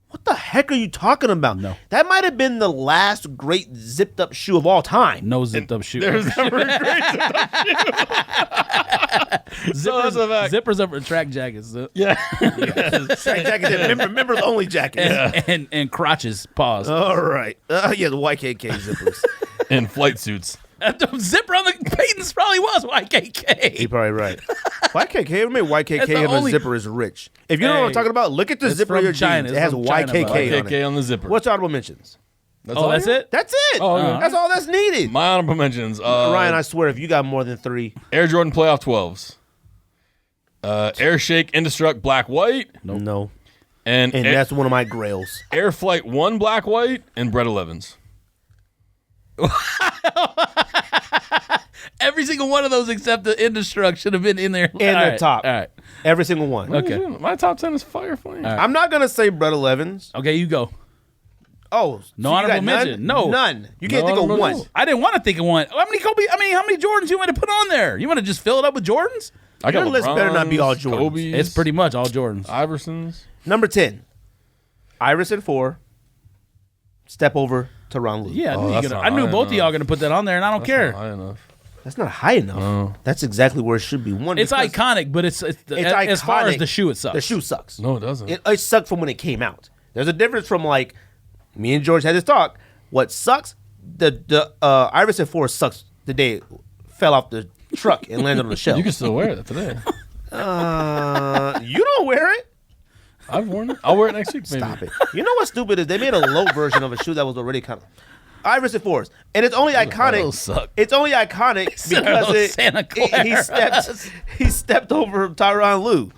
What the heck are you talking about? No. That might have been the last great zipped up shoe of all time. No zipped up shoe. There's never a great Zippers up for track jackets. Yeah. Track jacket, member only jacket. And crotches. Pause. All right. Yeah, the YKK zippers. In flight suits. The zipper on the Peyton's probably was You're YKK. probably right. YKK, made That's YKK the have only- a zipper is rich. If you don't know what I'm Hey, talking about, look at the it's zipper of from your China. jeans. It's It has from China, YKK on it. KK on the zipper. What's your honorable mentions? That's Oh, all that's I got? it? That's it. Oh, okay. That's all that's needed. My honorable mentions. Ryan, I swear, if you got more than 3, Air Jordan Playoff 12s. Air Shake Indestruct Black White. no. And, And Air, that's one of my grails. Air Flight 1 Black White and Bread 11s. Every single one of those except the Indestruct should have been in there. In the top. All right. Every single one. Okay. My top 10 is Fire Flame. I'm not going to say Bread 11s. Okay, you go. Oh. No so you honorable got none? mention. No. None. You can't No think of honorable one. mention. I didn't want to think of one. How many Jordans you want to put on there? You want to just fill it up with Jordans? I got Your list better not be all LeBrons, Jordans. Kobe's, It's pretty much all Jordans. Iversons. Number 10. Iverson 4. Step over to Ron Lue. Yeah, Oh, that's not I knew high both of y'all enough. going to put that on there, and I don't care. Not high enough. That's not high enough. That's exactly where it should be. One. It's because iconic, but it's as far as iconic. the shoe, it sucks. The shoe sucks. No, it doesn't. It sucked from when it came out. There's a difference from like me and George had this talk. What sucks? The Iverson 4 sucks the day it fell off the truck and landed on the shelf. You can still wear it today. You don't wear it. I've worn it. I'll wear it next week. Maybe. Stop it. You know what's stupid is they made a low version of a shoe that was already kind of Iverson 4s, and it's only iconic. Those suck. It's only iconic because those Santa Claras. he stepped over Tyronn Lue.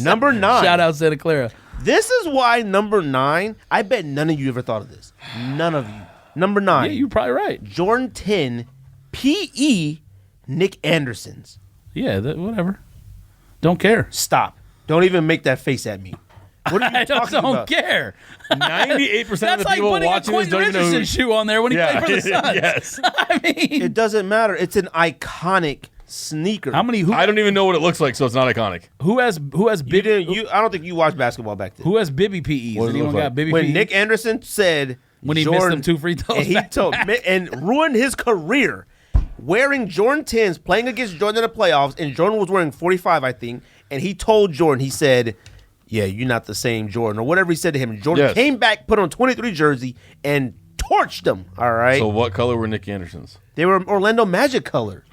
Number 9. Shout out Santa Clara. This is why number 9. I bet none of you ever thought of this. None of you. Number 9. Yeah, you're probably right. Jordan 10 PE Nick Andersons. Yeah, whatever. Don't care. Stop. Don't even make that face at me. What are you I talking don't about? care. 98% of That's the like people putting a watching this Quinn don't even know Richardson who. shoe on there when he Yeah. played for the Suns. Yes. I mean, It doesn't matter. It's an iconic sneaker. how many? I don't even know what it looks like, so it's not iconic. Who has You Bibby? didn't. You. I don't think you watched basketball back then. Who has Bibby PEs? What does it Anyone look got like? Bibby When PEs? Nick Anderson said When he Jordan, missed them 2 free throws. and he back to told back. and ruined his career wearing Jordan 10s, playing against Jordan in the playoffs, and Jordan was wearing 45, I think, and he told Jordan, he said, "Yeah, you're not the same Jordan," or whatever he said to him. And Jordan Yes. came back, put on 23 jersey, and torched him. All right, So what color were Nick Anderson's? they were Orlando Magic color.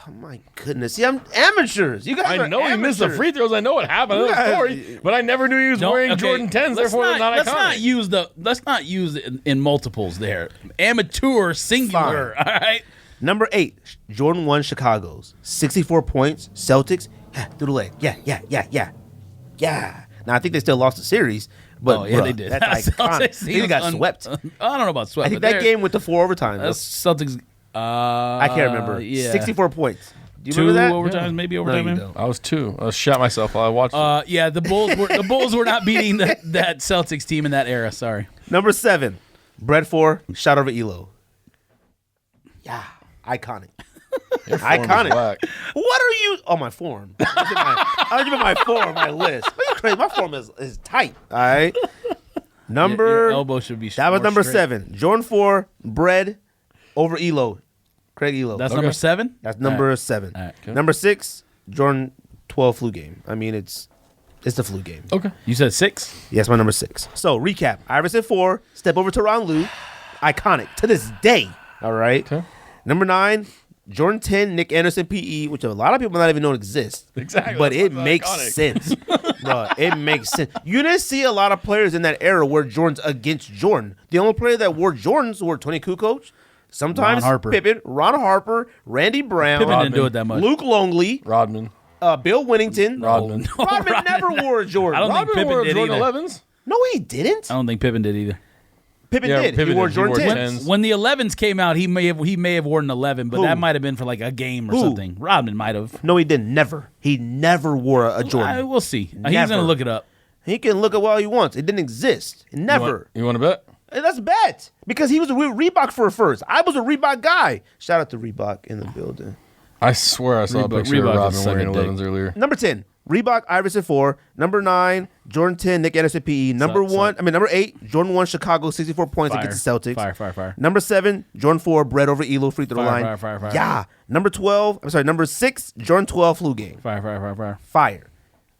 Oh my goodness! See, I'm amateurs. You guys I are know he missed the amateurs. free throws. I know what happened. You That's the guys- story. But I never knew he was Don't- wearing okay, Jordan 10s. Therefore, they're not let's iconic. let's not use it in multiples there. Amateur, singular. Fine. All right. Number 8, Jordan 1 Chicago's 64 points. Celtics through the leg. Yeah. Now I think they still lost the series, but Oh yeah, bruh, they did. That's iconic. Celtics, They got swept. I don't know about swept. I think but that game went to 4 overtime. That's Celtics. I can't remember. Yeah. 64 points. Do you 2 remember that? overtimes, maybe No, overtime. you maybe? don't. I was 2. I shot myself while I watched it. Yeah, the Bulls were not beating that Celtics team in that era. Sorry. Number 7, Brett 4, shot over Elo. Yeah, iconic. Iconic. Black. What are you? Oh, my form. I was giving my form my list. Are you crazy? My form is tight. All right. Number. Your elbow should be. That was more number straight. 7. Jordan 4, Bread over Elo. Craig Elo. That's Okay. number 7. That's number 7. All right. Okay. Number 6, Jordan 12 flu game. I mean, it's the flu game. Okay. You said 6. Yes, my number 6. So recap: Iverson 4, step over to Ron Lue, iconic to this day. All right. Okay. Number 9, Jordan 10, Nick Anderson PE, which a lot of people not even know exists. Exactly. But That's it why it's makes iconic. sense, bro. It makes sense. You didn't see a lot of players in that era wear Jordans against Jordan. The only player that wore Jordans were Tony Kukoc, sometimes Ron Harper. Pippen, Ron Harper, Randy Brown, Pippen didn't do it that much. Luke Longley, Rodman. Bill Winnington. Rodman. Rodman never wore a Jordan. I don't think Rodman Pippen wore did Jordan either. 11s. No, he didn't. I don't think Pippen did either. Pippen Yeah, did. Pippen He wore did. He Jordan wore 10s. 10s. When the 11s came out, he may have worn an 11, but Who? that might have been for like a game or Who? something. Rodman might have. No, he didn't. Never. He never wore a Jordan. We'll see. He's Never. gonna look it up. He can look at what he wants. It didn't exist. Never. You want to bet? And that's a bet. Because he was with Reebok for first. I was a Reebok guy. Shout out to Reebok in the building. I swear I saw a picture Reebok of Robin is wearing sucking 11s earlier. Number 10, Reebok Iverson 4. Number 9, Jordan 10, Nick Anderson PE. Number 8, Jordan 1, Chicago, 64 points against the Celtics. Fire. Number 7, Jordan 4, Brett over Elo, free throw line. Fire. Yeah. Number 6, Jordan 12, flu game. Fire. Fire.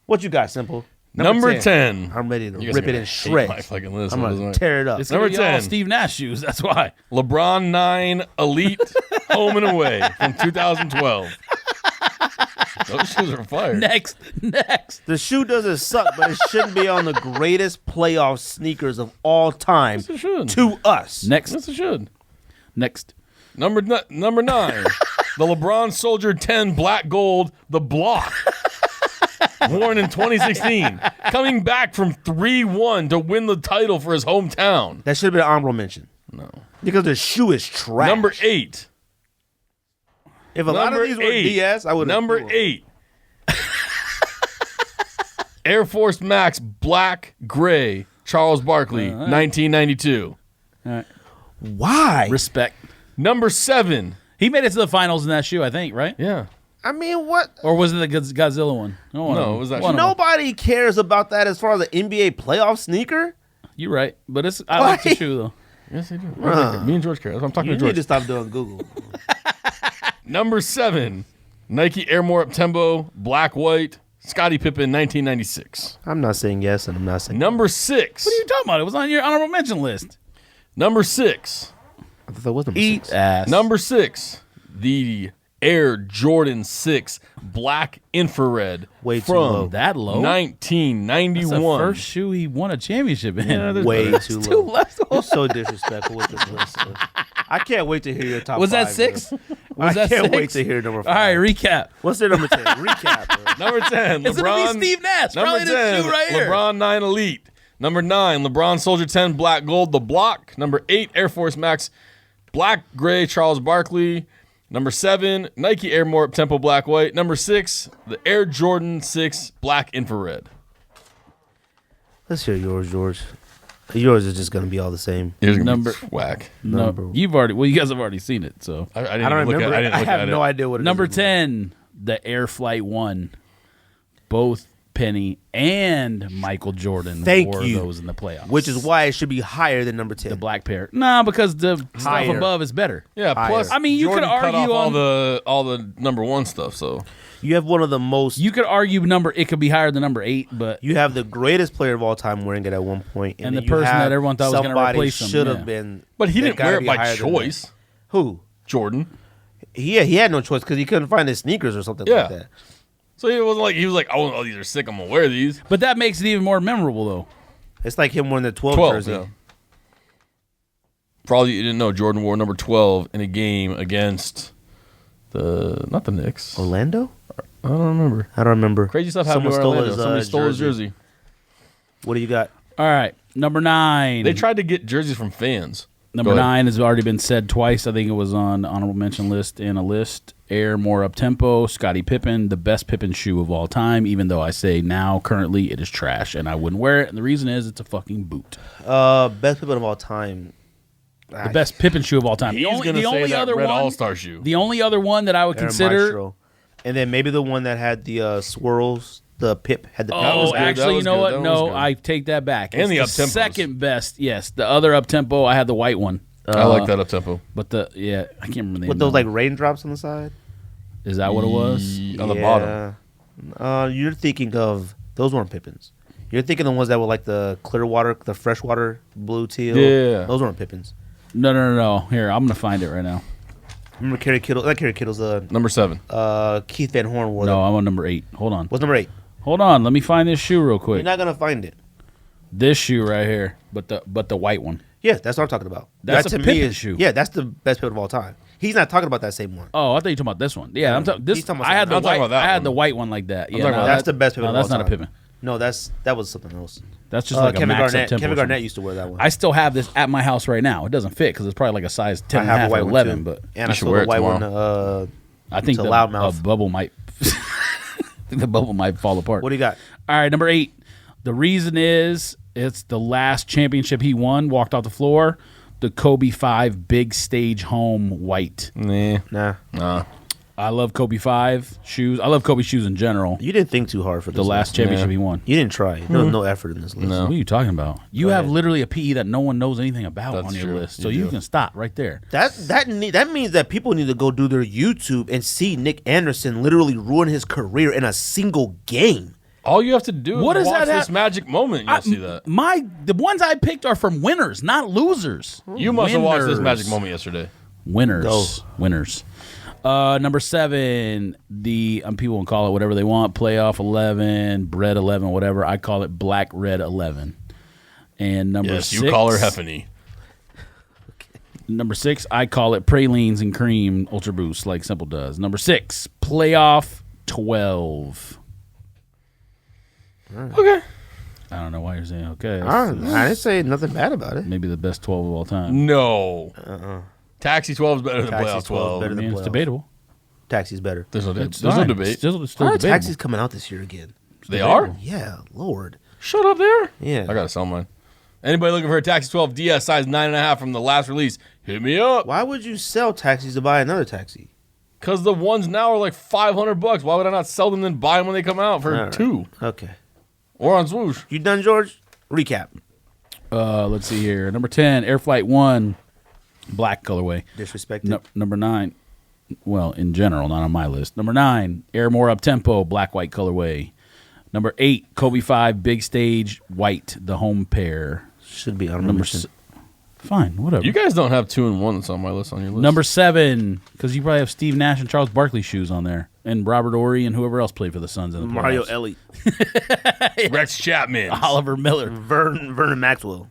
What you got, Simple? Number 10. I'm ready to You guys rip are it gonna in hate shreds. my fucking list. I'm What going is to it? tear it up. It's Number gonna be all 10. Steve Nash shoes. That's why. LeBron 9 Elite Home and Away from 2012. Those shoes are fire. Next. The shoe doesn't suck, but it shouldn't be on the greatest playoff sneakers of all time Yes, it should. to us. Next. Yes, it should. Next. Number 9, the LeBron Soldier 10 Black Gold, the Block. Worn in 2016. Coming back from 3-1 to win the title for his hometown. That should have been an honorable mention. No. Because the shoe is trash. Number 8. If a lot of these were DS, I would have. Number 8. Air Force Max Black Gray Charles Barkley, 1992. All right. Why? Respect. Number 7. He made it to the finals in that shoe, I think, right? Yeah. I mean, what? Or was it the Godzilla one? No, it was that one shoe. of them. Nobody cares about that as far as the NBA playoff sneaker. You're right, but I like the Why? shoe though. Yes, they do. Me and George care. That's what I'm talking You to George. need to stop doing Google. Number 7. Nike Air More Up Tempo Black White Scottie Pippen, 1996. I'm not saying yes, and I'm not saying. Number 6. What are you talking about? It was on your honorable mention list. Number 6. I thought that was number Eat 6. ass. Number 6. The Air Jordan 6 Black Infrared Way too from low. That low? 1991. That's the first shoe he won a championship in. Yeah, Way too Too low. less. You're so disrespectful with this list. I can't wait to hear your top Was that 5, 6? bro. Was I that can't 6? wait to hear number 5. All right, recap. What's their number 10? Recap. Bro. Number 10, It's LeBron. gonna be Steve Nash. Number Probably 10, this shoe right here. LeBron 9 Elite. Number 9, LeBron Soldier 10 Black Gold, the Block. Number 8, Air Force Max Black Gray Charles Barkley. Number 7, Nike Air More Up Tempo Black White. Number 6, the Air Jordan 6 Black Infrared. Let's hear yours, George. Yours is just gonna be all the same. Here's gonna Number- be whack. No, you guys have already seen it. So I didn't I don't even look remember. at it. I didn't look have at no it. idea what it number is. 10, the Air Flight 1. Both Penny and Michael Jordan Thank wore you. those in the playoffs. Which is why it should be higher than number 10. the black pair. No, because the stuff Higher. above is better. Yeah, plus Higher. I mean, you Jordan could argue cut off on all the number 1 stuff. So You have one of the most. You could argue it could be higher than number 8, but You have the greatest player of all time wearing it at one point, And the then you person have that everyone thought was gonna somebody replace him, should yeah. have been. but he that didn't gotta wear it be by higher than choice. that. Who? Jordan. He had no choice because he couldn't find his sneakers or something Yeah. like that. So he was like, oh, these are sick. I'm gonna wear these. but that makes it even more memorable though. It's like him wearing the 12 jersey. Yeah. For all you didn't know, Jordan wore number 12 in a game against not the Knicks. Orlando? I don't remember. I don't remember. Crazy stuff happened to Orlando. Somebody stole his jersey. What do you got? All right, number 9. They tried to get jerseys from fans. Number Go ahead. 9 has already been said twice. I think it was on honorable mention list and a list. Air More Up Tempo, Scottie Pippen, the best Pippen shoe of all time. Even though I say now, currently, it is trash, and I wouldn't wear it. And the reason is it's a fucking boot. Best Pippen of all time. The best Pippen shoe of all time. He's going to say that red All-Star shoe. The only other one that I would consider. Maestro. And then maybe the one that had the swirls. The Pip had the. was Oh, good. actually, That you was know good. what? That was No, good. I take that back. And It's the up-tempos. second best. Yes, the other up tempo. I had the white one. I like that up tempo. But I can't remember the name. With those of like it. raindrops on the side. Is that what it was? On the bottom. You're thinking of those weren't Pippins. You're thinking the ones that were like the clear water, the freshwater blue teal. Yeah. Those weren't Pippins. No. Here, I'm gonna find it right now. Remember Kerry Kittle? Not Kerry Kittle's. Number 7. Keith Van Horn wore. No, I'm on number 8. Hold on. What's number 8? Hold on. Let me find this shoe real You're quick. not gonna find it. This shoe right here, but the white one. Yeah, that's what I'm talking about. That's That a to Pippen me is, shoe. Yeah, that's the best Pippen of all time. He's not talking about that same one. Oh, I thought you were talking about this one. Yeah, I'm talking. This He's talking about I had the something. I'm white. talking about that I had one. the white one like that. Yeah, talking about That's the best Pippen No, of that's all not a time. Pippen. No, that was something else. That's just like Kevin a max Garnett. up tempo. Kevin Garnett used to wear that one. I still have this at my house right now. It doesn't fit because it's probably like a size 10 and a half or 11. But and I should saw wear the it white one. tomorrow. I think to the loudmouth. bubble might. I think the bubble might fall apart. What do you got? All right, number 8. The reason is it's the last championship he won. Walked off the floor. The Kobe 5 big stage home white. Nah. I love Kobe 5 shoes. I love Kobe shoes in general. You didn't think too hard for this The last championship he won. You didn't try. There was no effort in this list. No. What are you talking about? You Go have ahead. literally a PE that no one knows anything about That's on your true. list. So You you do. can stop right there. That means that people need to go do their YouTube and see Nick Anderson literally ruin his career in a single game. All you have to do What is does watch that this have- magic moment. You'll see that. The ones I picked are from winners, not losers. You must have watched this Winners. magic moment yesterday. Winners. Go. Winners. Number 7, people will call it whatever they want. Playoff 11, bread 11, whatever. I call it black red 11. And number Yes, 6, you call her Heffany. Number 6, I call it pralines and cream Ultra Boost, like Simple does. Number 6, playoff 12. Okay. I don't know why you're saying okay. I didn't say nothing bad about it. Maybe the best 12 of all time. No. Taxi 12 is better than Taxi Playoff 12 12. better I than mean, it's playoff. debatable. Taxi's better. There's no It's no fine. debate. It's still Why are debatable. taxis coming out this year again? They are? Yeah, Lord. Shut up there. Yeah. I got to sell mine. Anybody looking for a Taxi 12 DS size 9.5 from the last release, hit me up. Why would you sell taxis to buy another taxi? Because the ones now are like $500. Why would I not sell them and then buy them when they come out for All right. 2? Okay. Or on Swoosh. You done, George? Recap. Let's see here. Number 10, Air Flight 1, black colorway. Disrespected. Number 9, well, in general, not on my list. Number 9, Air More Up Tempo, black white colorway. Number 8, Kobe 5 big stage white, the home pair. Should be on Number fine, whatever. You guys don't have 2 and 1 that's on my list on your list. Number 7, because you probably have Steve Nash and Charles Barkley shoes on there, and Robert Ory and whoever else played for the Suns in the Mario playoffs. Elliott. Rex Chapman. Oliver Miller. Vernon Maxwell.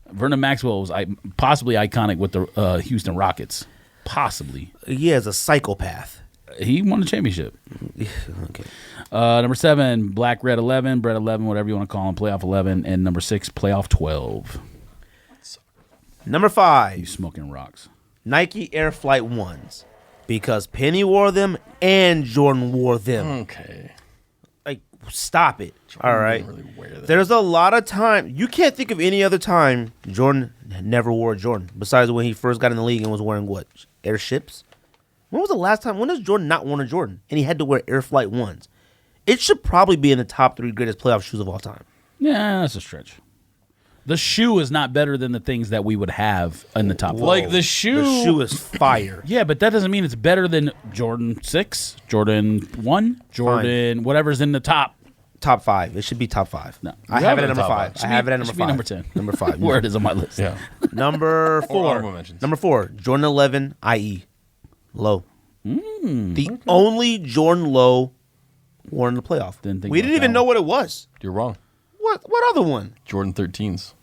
Vernon Maxwell was possibly iconic with the Houston Rockets. Possibly. He is a psychopath. He won the championship. Okay. Number 7, Black Red 11, Bread 11, whatever you want to call him, Playoff 11. And number 6, Playoff 12. Number You 5, smoking rocks. Nike Air Flight 1s. Because Penny wore them and Jordan wore them. Okay. Like, stop it. All right. Really wear that. There's a lot of time. You can't think of any other time Jordan never wore a Jordan. Besides when he first got in the league and was wearing what? Airships? When was the last time? When has Jordan not worn a Jordan? And he had to wear Air Flight 1s. It should probably be in the top 3 greatest playoff shoes of all time. Yeah, that's a stretch. The shoe is not better than the things that we would have in the top 5. Like the shoe. The shoe is fire. Yeah, but that doesn't mean it's better than Jordan 6, Jordan 1, Jordan, whatever's in the top. Top 5. It should be top 5. No. I You have have it it at in number top 5. five. I have it at It should number be 5. number 10. Number 5. Where it is on my list. Yeah. Number 4. honorable mentions. Number 4. Jordan 11 IE. Low. The only Jordan low worn in the playoff. Didn't think We about didn't even that know one. what it was. You're wrong. What other one? Jordan 13s.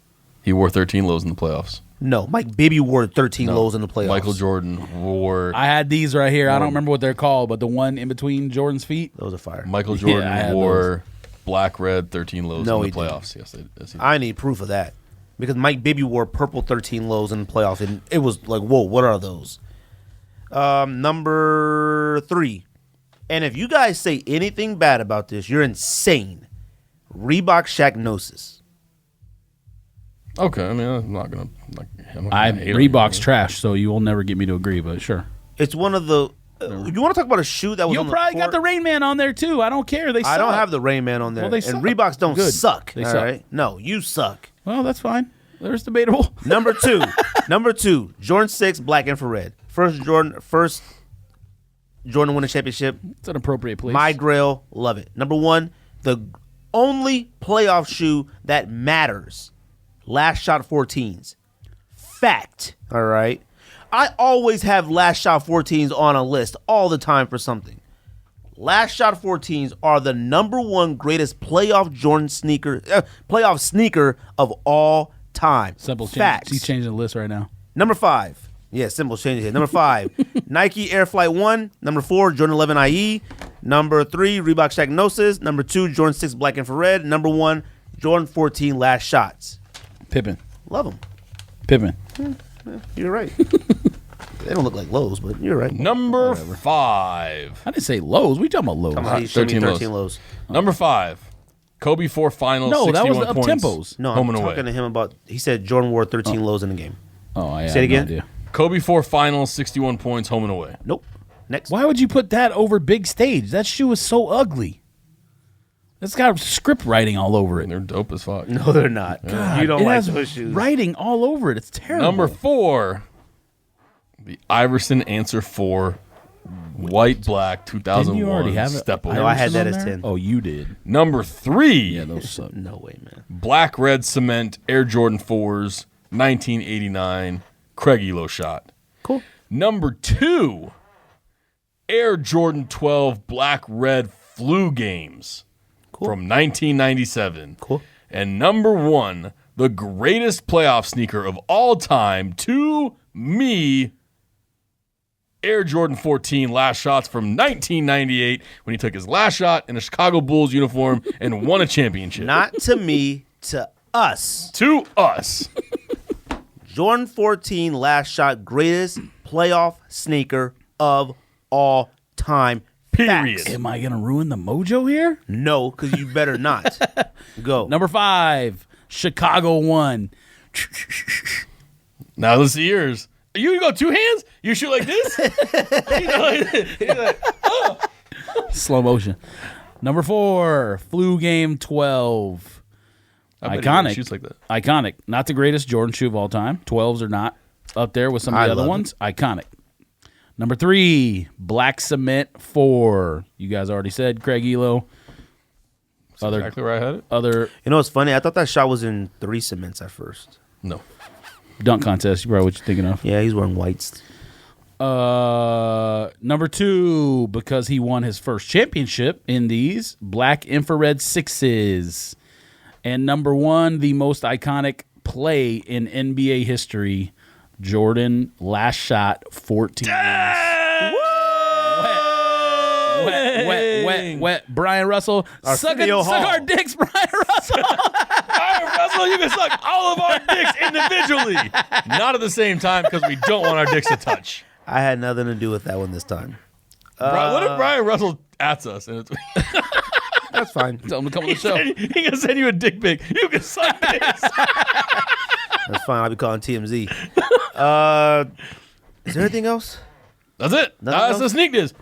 He wore 13 lows in the playoffs. No, Mike Bibby wore 13 lows in the playoffs. Michael Jordan wore. I had these right here. I don't remember what they're called, but the one in between Jordan's feet. Those are fire. Michael Yeah, Jordan I had wore black, red, 13 lows No, in the he didn't. playoffs. Yes, he did. I need proof of that. Because Mike Bibby wore purple 13 lows in the playoffs, and it was like, whoa, what are those? Number 3. And if you guys say anything bad about this, you're insane. Reebok Shacknosis. Okay, I mean, I'm not gonna. Reebok's trash, so you will never get me to agree, but sure. It's one of the. You want to talk about a shoe that was You on the probably court? got the Rain Man on there, too. I don't care. They suck. I don't have the Rain Man on there. Well, they and suck. Reeboks don't Good. suck. They all suck. right? No, you suck. Well, that's fine. There's debatable. Number 2. Number 2. Jordan 6 Black Infrared. First Jordan win a championship. It's an appropriate place. My Grail, love it. Number 1, the only playoff shoe that matters. Last Shot 14s. Fact. All right. I always have Last Shot 14s on a list all the time for something. Last Shot 14s are the number 1 greatest playoff Jordan playoff sneaker of all time. Simple Facts. He's changing the list right now. Number 5. Yeah, Simple's changing it. Number 5, Nike Air Flight 1. Number 4, Jordan 11 IE. Number 3, Reebok Shagnosis. Number 2, Jordan 6 Black Infrared. Number 1, Jordan 14 Last Shots. Pippen. Love them. Pippen. You're right. They don't look like lows, but you're right. Number 5. I didn't say lows. We talking about lows. He showed me 13 13 lows. Number 5. Kobe 4 finals. No, that was the 61 points. up-tempos. No, Home I'm and away. talking to him about. He said Jordan wore 13 lows in the game. Oh, I Say it again? No idea. Kobe 4 finals, 61 points, home and away. Nope. Next. Why would you put that over big stage? That shoe is so ugly. It's got script writing all over it. They're dope as fuck. No, they're not. God, You don't it like has those shoes. writing all over it. It's terrible. Number 4, the Iverson Answer 4 white black 2001 Didn't you already have it? step away. No, I had that Iverson as on there? 10. Oh, you did. Number 3, Yeah, those suck. No way, man. black red cement Air Jordan 4s 1989 Craig Elo shot. Cool. Number 2, Air Jordan 12 black red flu games Cool. from 1997. Cool. And number 1, the greatest playoff sneaker of all time to me, Air Jordan 14 last shots from 1998 when he took his last shot in a Chicago Bulls uniform and won a championship. Not to me, to us. To us. Jordan 14 Last Shot, greatest playoff sneaker of all time. Period. Facts. Am I going to ruin the mojo here? No, because you better not. Go. Number 5, Chicago 1. Now let's see yours. You go 2 hands? You shoot like this? Slow motion. Number 4, Flu Game 12. I bet he Iconic. shoots like that. Iconic. Not the greatest Jordan shoe of all time. 12s are not up there with some of I the other love ones. Iconic. Number 3, Black Cement 4. You guys already said Craig Elo. Other, Exactly where I had it? other You know what's funny? I thought that shot was in 3 cements at first. No. dunk contest. You probably what you're thinking of. Yeah, he's wearing whites. Number 2, because he won his first championship in these, Black Infrared 6s. And number 1, the most iconic play in NBA history, Jordan Last Shot 14. Wet. Brian Russell. Suck Arsenio Hall. our dicks, Brian Russell. Brian Russell, you can suck all of our dicks individually. Not at the same time because we don't want our dicks to touch. I had nothing to do with that one this time. What if Brian Russell ats us? And That's fine. Tell him to come on the show. he can send you a dick pic. You can suck dicks. That's fine. I'll be calling TMZ. Is there anything else? That's it. Nothing That's the else? sneak diss.